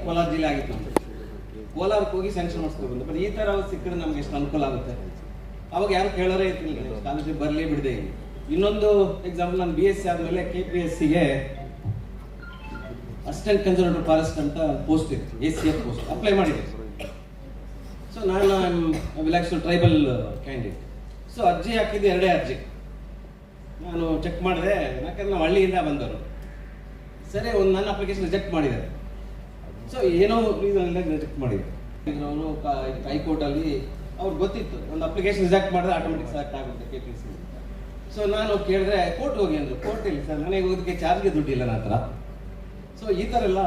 Speaker 6: ಕೋಲಾರ ಜಿಲ್ಲೆ ಆಗಿತ್ತು, ಕೋಲಾರಕ್ಕೆ ಹೋಗಿ ಸ್ಯಾಂಕ್ಷನ್ ಮಾಡಿಸ್ಕೊಂಡು ಬಟ್ ಈ ಥರ ಸಿಕ್ಕರೆ ನಮ್ಗೆ ಎಷ್ಟು ಅನುಕೂಲ ಆಗುತ್ತೆ. ಅವಾಗ ಯಾರು ಕೇಳೋರೇ ಇರ್ತಿಲ್ಲ, ಸ್ಕಾಲರ್ಶಿಪ್ ಬರಲಿ ಬಿಡದೆ. ಇನ್ನೊಂದು ಎಕ್ಸಾಂಪಲ್, ನಾನು BSc ಆದಮೇಲೆ KPSCಗೆ ಅಸಿಸ್ಟೆಂಟ್ ಕನ್ಸರ್ವೇಟಿವ್ ಫಾರೆಸ್ಟ್ ಅಂತ ಪೋಸ್ಟ್ ಇತ್ತು, ACF ಪೋಸ್ಟ್ ಅಪ್ಲೈ ಮಾಡಿದೆ. ಸೊ ನಾನು ವಿಲಾಕ್ಸ್ ಟ್ರೈಬಲ್ ಕ್ಯಾಂಡಿಡೇಟ್. ಸೊ ಅರ್ಜಿ ಹಾಕಿದ್ದು 2 ಅರ್ಜಿ. ನಾನು ಚೆಕ್ ಮಾಡಿದೆ, ಯಾಕಂದ್ರೆ ನಾವು ಹಳ್ಳಿಯಿಂದ ಬಂದವರು. ಸರಿ, ಒಂದು ನನ್ನ ಅಪ್ಲಿಕೇಶನ್ ರಿಜೆಕ್ಟ್ ಮಾಡಿದ್ದಾರೆ. ಸೊ ಏನೋ ರೀಸನ್ ರಿಜೆಕ್ಟ್ ಮಾಡಿದ್ದಾರೆ. ಅವರು ಹೈಕೋರ್ಟಲ್ಲಿ ಅವ್ರಿಗೆ ಗೊತ್ತಿತ್ತು ಒಂದು ಅಪ್ಲಿಕೇಶನ್ ರಿಜೆಕ್ಟ್ ಮಾಡಿದ್ರೆ ಆಟೋಮೆಟಿಕ್ ಸೆಲೆಕ್ಟ್ ಆಗುತ್ತೆ KPSC. ಸೊ ನಾನು ಕೇಳಿದ್ರೆ ಕೋರ್ಟ್ ಹೋಗಿ ಅಂದರು. ಕೋರ್ಟ್ ಇಲ್ಲ ಸರ್, ನನಗೆ ಹೋಗೋದಕ್ಕೆ ಚಾರ್ಜ್ಗೆ ದುಡ್ಡಿಲ್ಲ ನನ್ನ ಹತ್ರ. ಸೊ ಈ ಥರ ಎಲ್ಲ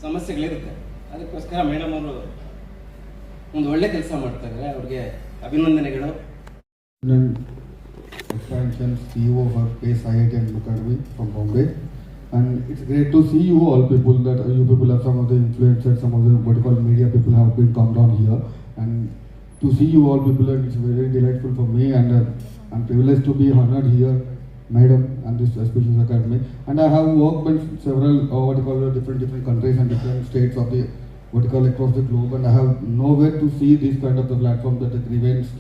Speaker 6: ಸಮಸ್ಯೆಗಳಿರುತ್ತೆ. ಅದಕ್ಕೋಸ್ಕರ ಮೇಡಮ್ ಅವರು ಒಂದು ಒಳ್ಳೆ ಕೆಲಸ ಮಾಡ್ತಾ ಇದ್ದಾರೆ, ಅವ್ರಿಗೆ ಅಭಿನಂದನೆಗಳು.
Speaker 7: Expansion CEO for PACE IIT Academy from Bombay, and it's great to see you all people, that you people are some of the influencers, some of the what you call media people have been come down here, and to see you all people, and it's very delightful for me, and I'm privileged to be honored here, madam, and this Auspicious Academy. And I have worked in several what you call different countries and different states of the what you call across the globe, and I have nowhere to see this kind of the platform, that the grievance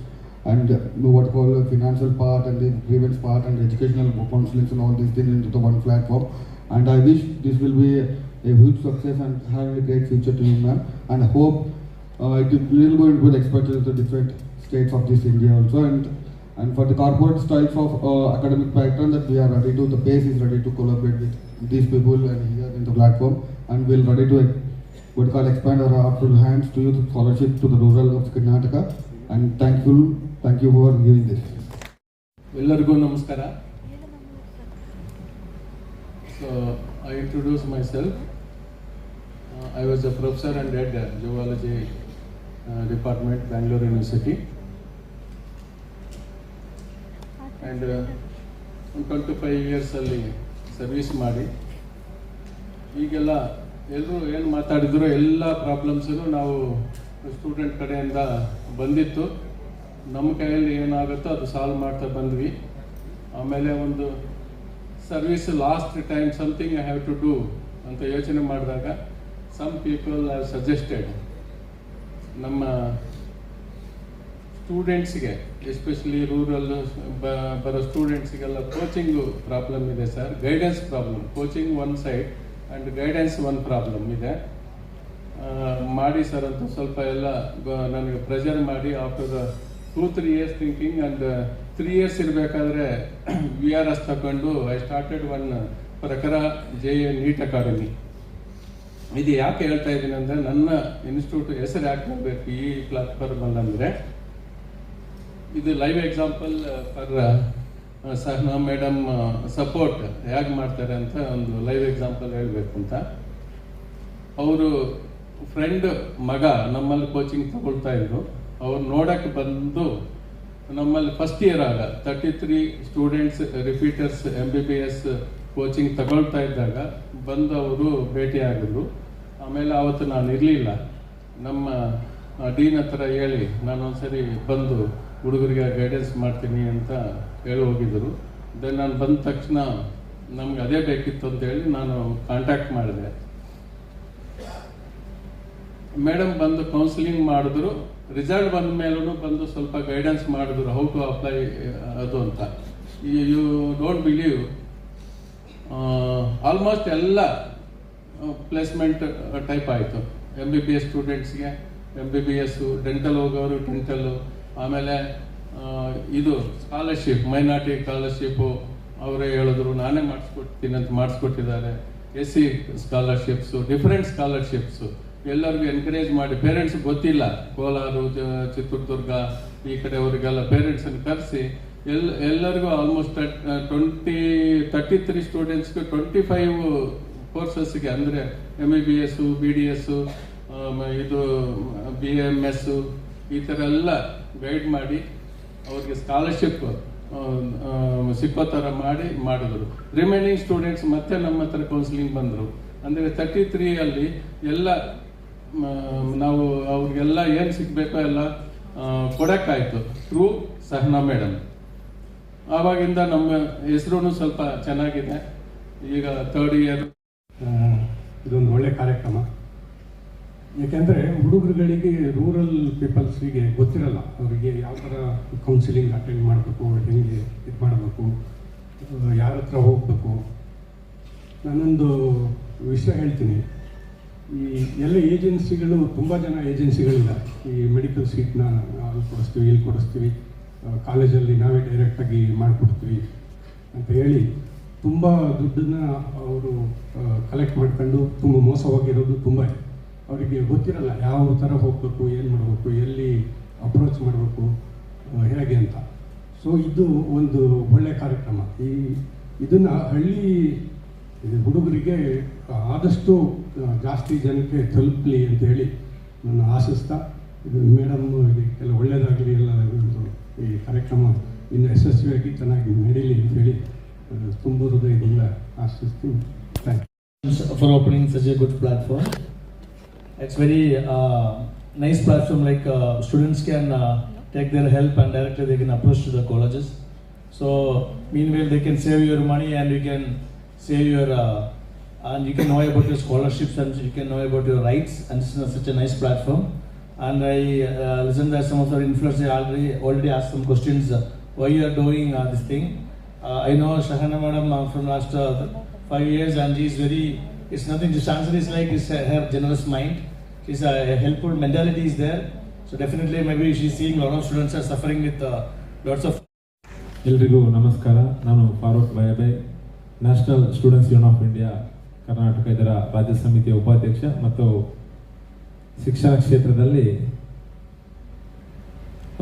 Speaker 7: and what you call the financial part and the grievance part and educational counseling and all these things into the one platform. And I wish this will be a huge success and have a great future to you, ma'am. And I hope it will go into expansion to different states of this India also. And for the corporate styles of academic pattern, that we are ready to, the PACE is ready to collaborate with these people and here in the platform, and we'll ready to what you call expand our helpful hands to you, the scholarship to the rural of Karnataka. And thank you for giving this.
Speaker 8: ಎಲ್ಲರಿಗೂ ನಮಸ್ಕಾರ. So I introduce myself. I was a professor and head zoology department, Bangalore University, and 25 years ಅಲ್ಲಿ service ಮಾಡಿ ಈಗೆಲ್ಲ ಎಲ್ಲರೂ ಏನು ಮಾತಾಡಿದ್ರು ಎಲ್ಲ ಪ್ರಾಬ್ಲಮ್ಸನ್ನು ನಾವು ಸ್ಟೂಡೆಂಟ್ ಕಡೆಯಿಂದ ಬಂದಿತ್ತು. ನಮ್ಮ ಕೈಯಲ್ಲಿ ಏನಾಗುತ್ತೋ ಅದು ಸಾಲ್ವ್ ಮಾಡ್ತಾ ಬಂದ್ವಿ. ಆಮೇಲೆ ಒಂದು service last time something I have to do ಅಂತ ಯೋಚನೆ ಮಾಡಿದಾಗ ಸಮ್ ಪೀಪಲ್ ಹ್ಯಾವ್ ಸಜೆಸ್ಟೆಡ್ ನಮ್ಮ ಸ್ಟೂಡೆಂಟ್ಸ್ಗೆ, ಎಸ್ಪೆಷಲಿ ರೂರಲ್ ಬರೋ ಸ್ಟೂಡೆಂಟ್ಸ್ಗೆಲ್ಲ ಕೋಚಿಂಗು ಪ್ರಾಬ್ಲಮ್ ಇದೆ sir, guidance problem. Coaching one side and guidance one problem ಇದೆ. ಮಾಡಿ ಸರ್ ಅಂತ ಸ್ವಲ್ಪ ಎಲ್ಲ ನನಗೆ ಪ್ರೆಷರ್ ಮಾಡಿ after 2-3 years thinking and 3 years ಇರಬೇಕಾದ್ರೆ VRS ತಗೊಂಡು I started one Prakhara JA NEET academy. ಇದು ಯಾಕೆ ಹೇಳ್ತಾ ಇದ್ದೀನಿ ಅಂದರೆ, ನನ್ನ ಇನ್ಸ್ಟಿಟ್ಯೂಟ್ ಹೆಸರು ಯಾಕೆ ಬರಬೇಕು ಈ ಪ್ಲಾಟ್ಫಾರ್ಮ್ ಅಂದರೆ, ಇದು live example for Sahana madam support ಹೇಗೆ ಮಾಡ್ತಾರೆ ಅಂತ ಒಂದು ಲೈವ್ ಎಕ್ಸಾಂಪಲ್ ಹೇಳಬೇಕು ಅಂತ. ಅವರು ಫ್ರೆಂಡ್ ಮಗ ನಮ್ಮಲ್ಲಿ ಕೋಚಿಂಗ್ ತಗೊಳ್ತಾ ಇದ್ರು. ಅವ್ರು ನೋಡಕ್ಕೆ ಬಂದು ನಮ್ಮಲ್ಲಿ ಫಸ್ಟ್ ಇಯರ್ ಆಗ 33 ಸ್ಟೂಡೆಂಟ್ಸ್ ರಿಪೀಟರ್ಸ್ MBBS ಕೋಚಿಂಗ್ ತಗೊಳ್ತಾ ಇದ್ದಾಗ ಬಂದು ಅವರು ಭೇಟಿ ಆಗಿದ್ರು. ಆಮೇಲೆ ಅವತ್ತು ನಾನು ಇರಲಿಲ್ಲ, ನಮ್ಮ ಡೀನ್ ಹತ್ರ ಹೇಳಿ ನಾನು ಒಂದ್ಸರಿ ಬಂದು ಹುಡುಗರಿಗೆ ಗೈಡೆನ್ಸ್ ಮಾಡ್ತೀನಿ ಅಂತ ಹೇಳಿ ಹೋಗಿದ್ದರು. ದೆನ್ ನಾನು ಬಂದ ತಕ್ಷಣ ನಮ್ಗೆ ಅದೇ ಬೇಕಿತ್ತು ಅಂತೇಳಿ ನಾನು ಕಾಂಟ್ಯಾಕ್ಟ್ ಮಾಡಿದೆ. ಮೇಡಮ್ ಬಂದು ಕೌನ್ಸಿಲಿಂಗ್ ಮಾಡಿದ್ರು. ರಿಸಲ್ಟ್ ಬಂದ ಮೇಲೂ ಬಂದು ಸ್ವಲ್ಪ ಗೈಡೆನ್ಸ್ ಮಾಡಿದ್ರು, ಹೌ ಟು ಅಪ್ಲೈ ಅದು ಅಂತ. ಯು ಡೋಂಟ್ ಬಿಲೀವ್, ಆಲ್ಮೋಸ್ಟ್ ಎಲ್ಲ ಪ್ಲೇಸ್ಮೆಂಟ್ ಟೈಪ್ ಆಯಿತು. MBBS ಸ್ಟೂಡೆಂಟ್ಸ್ಗೆ MBBS, ಡೆಂಟಲ್ ಹೋಗೋರು ಡೆಂಟಲ್ಲು, ಆಮೇಲೆ ಇದು ಸ್ಕಾಲರ್ಶಿಪ್, ಮೈನಾರಿಟಿ ಸ್ಕಾಲರ್ಶಿಪ್ಪು ಅವರೇ ಹೇಳಿದ್ರು, ನಾನೇ ಮಾಡಿಸ್ಕೊಡ್ತೀನಿ ಅಂತ ಮಾಡಿಸ್ಕೊಟ್ಟಿದ್ದಾರೆ. SC ಸ್ಕಾಲರ್ಶಿಪ್ಸು, ಡಿಫ್ರೆಂಟ್ ಸ್ಕಾಲರ್ಶಿಪ್ಸು ಎಲ್ಲರಿಗೂ ಎನ್ಕರೇಜ್ ಮಾಡಿ. ಪೇರೆಂಟ್ಸ್ ಗೊತ್ತಿಲ್ಲ, ಕೋಲಾರ, ಚಿತ್ರದುರ್ಗ ಈ ಕಡೆಯವರಿಗೆಲ್ಲ ಪೇರೆಂಟ್ಸನ್ನು ಕರೆಸಿ ಎಲ್ಲರಿಗೂ ಆಲ್ಮೋಸ್ಟ್ 33 ಸ್ಟೂಡೆಂಟ್ಸ್ಗೆ 25 ಕೋರ್ಸಸ್ಗೆ ಅಂದರೆ MBBS, BDS, ಇದು BMS ಈ ಥರ ಎಲ್ಲ ಗೈಡ್ ಮಾಡಿ ಅವ್ರಿಗೆ ಸ್ಕಾಲರ್ಶಿಪ್ ಸಿಕ್ಕೋ ಥರ ಮಾಡಿದ್ರು. ರಿಮೈನಿಂಗ್ ಸ್ಟೂಡೆಂಟ್ಸ್ ಮತ್ತೆ ನಮ್ಮ ಹತ್ರ ಕೌನ್ಸಿಲಿಂಗ್ ಬಂದರು. ಅಂದರೆ 33 ಎಲ್ಲ ನಾವು ಅವ್ರಿಗೆಲ್ಲ ಏನು ಸಿಗಬೇಕೋ ಎಲ್ಲ ಕೊಡೋಕ್ಕಾಯ್ತು ಥ್ರೂ ಸಹನಾ ಮೇಡಮ್. ಆವಾಗಿಂದ ನಮ್ಮ ಹೆಸರು ಸ್ವಲ್ಪ ಚೆನ್ನಾಗಿದೆ. ಈಗ 3rd ಇಯರ್.
Speaker 9: ಇದೊಂದು ಒಳ್ಳೆ ಕಾರ್ಯಕ್ರಮ. ಏಕೆಂದರೆ ಹುಡುಗರುಗಳಿಗೆ, ರೂರಲ್ ಪೀಪಲ್ಸ್ಗೆ ಗೊತ್ತಿರಲ್ಲ, ಅವರಿಗೆ ಯಾವ ಥರ ಕೌನ್ಸಿಲಿಂಗ್ ಅಟೆಂಡ್ ಮಾಡಬೇಕು, ಹೆಂಗೆ ಇದು ಮಾಡಬೇಕು, ಯಾರ ಹತ್ರ ಹೋಗಬೇಕು. ನಾನೊಂದು ವಿಷಯ ಹೇಳ್ತೀನಿ. ಈ ಎಲ್ಲ ಏಜೆನ್ಸಿಗಳು, ತುಂಬ ಜನ ಏಜೆನ್ಸಿಗಳಿದ್ದಾರೆ. ಈ ಮೆಡಿಕಲ್ ಸೀಟ್ನ ಅಲ್ಲಿ ಕೊಡಿಸ್ತೀವಿ, ಇಲ್ಲಿ ಕೊಡಿಸ್ತೀವಿ, ಕಾಲೇಜಲ್ಲಿ ನಾವೇ ಡೈರೆಕ್ಟಾಗಿ ಮಾಡಿಕೊಡ್ತೀವಿ ಅಂತ ಹೇಳಿ ತುಂಬ ದುಡ್ಡನ್ನು ಅವರು ಕಲೆಕ್ಟ್ ಮಾಡ್ಕೊಂಡು ತುಂಬ ಮೋಸವಾಗಿರೋದು ತುಂಬ. ಅವರಿಗೆ ಗೊತ್ತಿರಲ್ಲ ಯಾವ ಥರ ಹೋಗಬೇಕು, ಏನು ಮಾಡಬೇಕು, ಎಲ್ಲಿ ಅಪ್ರೋಚ್ ಮಾಡಬೇಕು, ಹೇಗೆ ಅಂತ. ಸೊ ಇದು ಒಂದು ಒಳ್ಳೆಯ ಕಾರ್ಯಕ್ರಮ. ಇದನ್ನು ಹಳ್ಳಿ ಹುಡುಗರಿಗೆ ಆದಷ್ಟು ಜಾಸ್ತಿ ಜನಕ್ಕೆ ತಲುಪಲಿ ಅಂತ ಹೇಳಿ ನಾನು ಆಶಿಸ್ತಾ, ಇದು ಮೇಡಮ್ ಇದಕ್ಕೆಲ್ಲ ಒಳ್ಳೆಯದಾಗಲಿ, ಎಲ್ಲ ಒಂದು ಈ ಕಾರ್ಯಕ್ರಮ ಇನ್ನು ಯಶಸ್ವಿಯಾಗಿ ಚೆನ್ನಾಗಿ ನಡೀಲಿ ಅಂತ ಹೇಳಿ ತುಂಬ ಹೃದಯದಿಂದ ಆಶಿಸ್ತೀನಿ. Thank
Speaker 10: you for opening such a good platform. It's very nice platform, like students can take their help and directly they can approach to the colleges. So meanwhile they can save your money and you can save your and you can know about your scholarships and you can know about your rights, and this is such a nice platform. And I listened that some of our influencers already asked some questions, why you are doing this thing. I know Shahana madam from last 5 years, and she is very, it's nothing, just answer is like it's her generous mind. She's a helpful mentality is there. So definitely maybe she's seeing a lot of students are suffering with lots of.
Speaker 11: ಎಲ್ರಿಗೂ ನಮಸ್ಕಾರ. ನಾನು Farooq Bayabe, National Students Union of India Karnataka ಇದರ ರಾಜ್ಯ ಸಮಿತಿಯ ಉಪಾಧ್ಯಕ್ಷ ಮತ್ತು ಶಿಕ್ಷಣ ಕ್ಷೇತ್ರದಲ್ಲಿ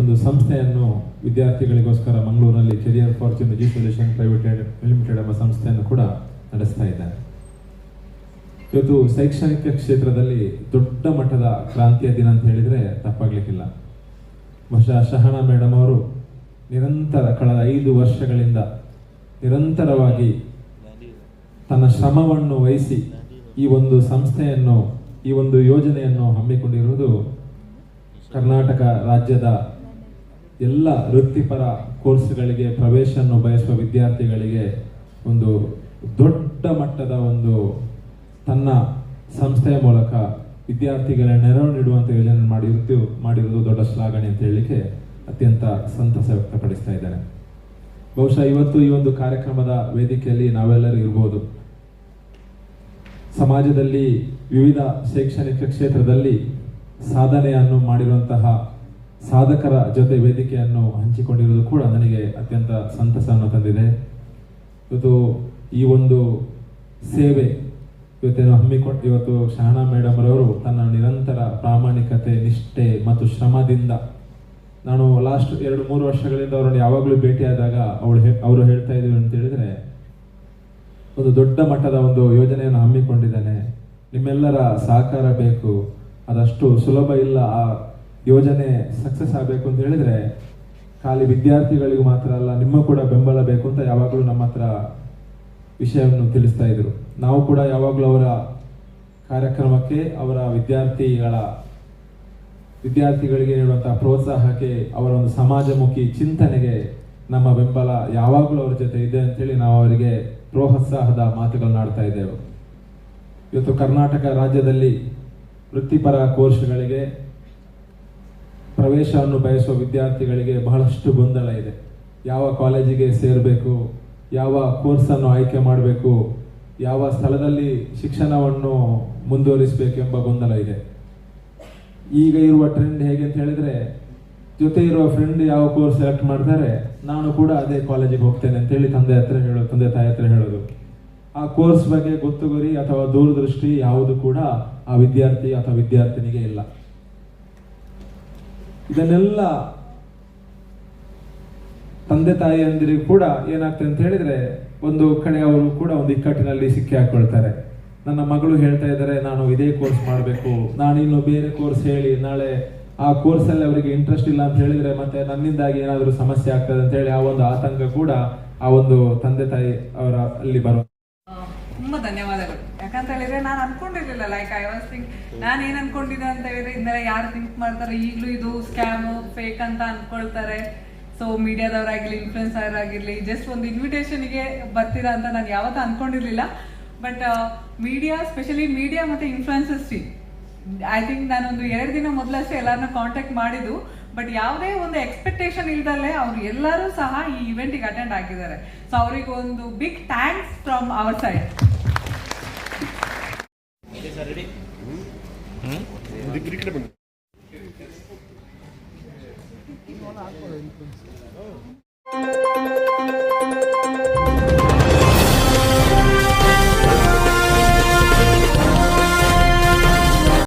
Speaker 11: ಒಂದು ಸಂಸ್ಥೆಯನ್ನು ವಿದ್ಯಾರ್ಥಿಗಳಿಗೋಸ್ಕರ ಮಂಗಳೂರಿನಲ್ಲಿ career fortune education private limited ಎಂಬ ಸಂಸ್ಥೆಯನ್ನು ಕೂಡ ನಡೆಸ್ತಾ ಇದ್ದಾರೆ. ಇವತ್ತು ಶೈಕ್ಷಣಿಕ ಕ್ಷೇತ್ರದಲ್ಲಿ ದೊಡ್ಡ ಮಟ್ಟದ ಕ್ರಾಂತಿಯ ದಿನ ಅಂತ ಹೇಳಿದರೆ ತಪ್ಪಾಗ್ಲಿಕ್ಕಿಲ್ಲ. ಬಹುಶಃ ಶಹನಾ ಮೇಡಮ್ ಅವರು ನಿರಂತರ ಕಳೆದ 5 ವರ್ಷಗಳಿಂದ ನಿರಂತರವಾಗಿ ತನ್ನ ಶ್ರಮವನ್ನು ವಹಿಸಿ ಈ ಒಂದು ಸಂಸ್ಥೆಯನ್ನು, ಈ ಒಂದು ಯೋಜನೆಯನ್ನು ಹಮ್ಮಿಕೊಂಡಿರುವುದು ಕರ್ನಾಟಕ ರಾಜ್ಯದ ಎಲ್ಲ ವೃತ್ತಿಪರ ಕೋರ್ಸ್ಗಳಿಗೆ ಪ್ರವೇಶವನ್ನು ಬಯಸುವ ವಿದ್ಯಾರ್ಥಿಗಳಿಗೆ ಒಂದು ದೊಡ್ಡ ಮಟ್ಟದ ಒಂದು ತನ್ನ ಸಂಸ್ಥೆಯ ಮೂಲಕ ವಿದ್ಯಾರ್ಥಿಗಳ ನೆರವು ನೀಡುವಂಥ ಯೋಜನೆ ಮಾಡಿರುವುದು ದೊಡ್ಡ ಶ್ಲಾಘನೆ ಅಂತ ಹೇಳಲಿಕ್ಕೆ ಅತ್ಯಂತ ಸಂತಸ ವ್ಯಕ್ತಪಡಿಸ್ತಾ ಇದ್ದಾರೆ. ಬಹುಶಃ ಇವತ್ತು ಈ ಒಂದು ಕಾರ್ಯಕ್ರಮದ ವೇದಿಕೆಯಲ್ಲಿ ನಾವೆಲ್ಲರೂ ಇರ್ಬೋದು. ಸಮಾಜದಲ್ಲಿ ವಿವಿಧ ಶೈಕ್ಷಣಿಕ ಕ್ಷೇತ್ರದಲ್ಲಿ ಸಾಧನೆಯನ್ನು ಮಾಡಿರುವಂತಹ ಸಾಧಕರ ಜೊತೆ ವೇದಿಕೆಯನ್ನು ಹಂಚಿಕೊಂಡಿರುವುದು ಕೂಡ ನನಗೆ ಅತ್ಯಂತ ಸಂತಸವನ್ನು ತಂದಿದೆ. ಇವತ್ತು ಈ ಒಂದು ಸೇವೆ ಇವತ್ತು ಶಹನಾ ಮೇಡಮ್ ರವರು ತನ್ನ ನಿರಂತರ ಪ್ರಾಮಾಣಿಕತೆ, ನಿಷ್ಠೆ ಮತ್ತು ಶ್ರಮದಿಂದ, ನಾನು ಲಾಸ್ಟ್ 2-3 ವರ್ಷಗಳಿಂದ ಅವರನ್ನು ಯಾವಾಗಲೂ ಭೇಟಿಯಾದಾಗ ಅವರು ಹೇಳ್ತಾ ಇದ್ದೀವಿ ಅಂತ ಹೇಳಿದ್ರೆ, ಒಂದು ದೊಡ್ಡ ಮಟ್ಟದ ಒಂದು ಯೋಜನೆಯನ್ನು ಹಮ್ಮಿಕೊಂಡಿದ್ದಾನೆ, ನಿಮ್ಮೆಲ್ಲರ ಸಹಕಾರ ಬೇಕು, ಅದಷ್ಟು ಸುಲಭ ಇಲ್ಲ, ಆ ಯೋಜನೆ ಸಕ್ಸಸ್ ಆಗಬೇಕು ಅಂತ ಹೇಳಿದ್ರೆ ಖಾಲಿ ವಿದ್ಯಾರ್ಥಿಗಳಿಗೂ ಮಾತ್ರ ಅಲ್ಲ, ನಿಮ್ಮ ಕೂಡ ಬೆಂಬಲ ಬೇಕು ಅಂತ ಯಾವಾಗಲೂ ನಮ್ಮ ಹತ್ರ ವಿಷಯವನ್ನು ತಿಳಿಸ್ತಾ ಇದ್ರು. ನಾವು ಕೂಡ ಯಾವಾಗಲೂ ಅವರ ಕಾರ್ಯಕ್ರಮಕ್ಕೆ, ಅವರ ವಿದ್ಯಾರ್ಥಿಗಳಿಗೆ ನೀಡುವಂತಹ ಪ್ರೋತ್ಸಾಹಕ್ಕೆ, ಅವರ ಒಂದು ಸಮಾಜಮುಖಿ ಚಿಂತನೆಗೆ ನಮ್ಮ ಬೆಂಬಲ ಯಾವಾಗಲೂ ಅವರ ಜೊತೆ ಇದೆ ಅಂತೇಳಿ ನಾವು ಅವರಿಗೆ ಪ್ರೋತ್ಸಾಹದ ಮಾತುಗಳನ್ನ ಆಡ್ತಾ ಇದ್ದೇವೆ. ಇವತ್ತು ಕರ್ನಾಟಕ ರಾಜ್ಯದಲ್ಲಿ ವೃತ್ತಿಪರ ಕೋರ್ಸ್ಗಳಿಗೆ ಪ್ರವೇಶವನ್ನು ಬಯಸುವ ವಿದ್ಯಾರ್ಥಿಗಳಿಗೆ ಬಹಳಷ್ಟು ಗೊಂದಲ ಇದೆ. ಯಾವ ಕಾಲೇಜಿಗೆ ಸೇರಬೇಕು, ಯಾವ ಕೋರ್ಸನ್ನು ಆಯ್ಕೆ ಮಾಡಬೇಕು, ಯಾವ ಸ್ಥಳದಲ್ಲಿ ಶಿಕ್ಷಣವನ್ನು ಮುಂದುವರಿಸಬೇಕೆಂಬ ಗೊಂದಲ ಇದೆ. ಈಗ ಇರುವ ಟ್ರೆಂಡ್ ಹೇಗೆ ಅಂತ ಹೇಳಿದ್ರೆ, ಜೊತೆ ಇರುವ ಫ್ರೆಂಡ್ ಯಾವ ಕೋರ್ಸ್ ಸೆಲೆಕ್ಟ್ ಮಾಡ್ತಾರೆ, ನಾನು ಕೂಡ ಅದೇ ಕಾಲೇಜಿಗೆ ಹೋಗ್ತೇನೆ ಅಂತೇಳಿ ತಂದೆ ತಾಯಿ ಹತ್ರ ಹೇಳೋದು. ಆ ಕೋರ್ಸ್ ಬಗ್ಗೆ ಗೊತ್ತುಗುರಿ ಅಥವಾ ದೂರದೃಷ್ಟಿ ಯಾವುದು ಕೂಡ ಆ ವಿದ್ಯಾರ್ಥಿ ಅಥವಾ ವಿದ್ಯಾರ್ಥಿನಿಗೆ ಇಲ್ಲ. ಇದನ್ನೆಲ್ಲ ತಂದೆ ತಾಯಿಯಂದಿರಿಗೂ ಕೂಡ ಏನಾಗ್ತದೆ ಅಂತ ಹೇಳಿದ್ರೆ, ಒಂದು ಕಡೆ ಅವರು ಕೂಡ ಒಂದು ಇಕ್ಕಟ್ಟಿನಲ್ಲಿ ಸಿಕ್ಕಿ ಹಾಕೊಳ್ತಾರೆ. ನನ್ನ ಮಗಳು ಹೇಳ್ತಾ ಇದ್ದಾರೆ, ನಾನು ಇದೇ ಕೋರ್ಸ್ ಮಾಡಬೇಕು, ನಾನು ಇನ್ನು ಬೇರೆ ಕೋರ್ಸ್ ಹೇಳಿ ನಾಳೆ ಆ ಕೋರ್ಸಲ್ಲಿ ಅವರಿಗೆ ಇಂಟ್ರೆಸ್ಟ್ ಇಲ್ಲ ಅಂತ ಹೇಳಿದ್ರೆ ಮತ್ತೆ ನನ್ನಿಂದಾಗಿ ಏನಾದರೂ ಸಮಸ್ಯೆ ಆಗ್ತದೆ ಅಂತ ಹೇಳಿ ಆ ಒಂದು ಆತಂಕ ಕೂಡ ಆ ಒಂದು ತಂದೆ ತಾಯಿ ಅವರ ಅಲ್ಲಿ ಬರೋ.
Speaker 2: ತುಂಬಾ ಧನ್ಯವಾದಗಳು. ಯಾಕಂತ ಹೇಳಿದ್ರೆ ನಾನು ಅನ್ಕೊಂಡಿರ್ಲಿಲ್ಲ, ಲೈಕ್ ಐ ವಾಸ್ ಥಿಂಕ್, ನಾನು ಏನ್ ಅನ್ಕೊಂಡಿದ್ದೆ ಅಂತ ಹೇಳಿದ್ರೆ, ಇಂದೆಲ್ಲ ಯಾರು ಥಿಂಕ್ ಮಾಡ್ತಾರೆ, ಈಗಲೂ ಇದು ಸ್ಕ್ಯಾಮು ಫೇಕ್ ಅಂತ ಅನ್ಕೊಳ್ತಾರೆ. ಸೊ ಮೀಡಿಯಾದವರಾಗಿರ್ಲಿ, ಇನ್ಫ್ಲುಯೆನ್ಸರ್ ಆಗಿರ್ಲಿ, ಜಸ್ಟ್ ಒಂದು ಇನ್ವಿಟೇಷನ್ಗೆ ಬರ್ತೀರಾ ಅಂತ ನಾನು ಯಾವತ್ತೂ ಅನ್ಕೊಂಡಿರ್ಲಿಲ್ಲ. ಬಟ್ ಮೀಡಿಯಾ, ಸ್ಪೆಷಲಿ ಮೀಡಿಯಾ ಮತ್ತೆ ಇನ್ಫ್ಲುಯೆನ್ಸರ್ಸ್ ಟೀಮ್, ಐ ಥಿಂಕ್ ನಾನೊಂದು 2 ದಿನ ಮೊದಲಷ್ಟೇ ಎಲ್ಲರನ್ನ ಕಾಂಟ್ಯಾಕ್ಟ್ ಮಾಡಿದ್ದು. ಬಟ್ ಯಾವುದೇ ಒಂದು ಎಕ್ಸ್ಪೆಕ್ಟೇಷನ್ ಇಲ್ದಲ್ಲೇ ಅವ್ರು ಎಲ್ಲರೂ ಸಹ ಈ ಇವೆಂಟಿಗೆ ಅಟೆಂಡ್ ಆಗಿದ್ದಾರೆ. ಸೊ ಅವರಿಗೆ ಒಂದು big thanks from our side.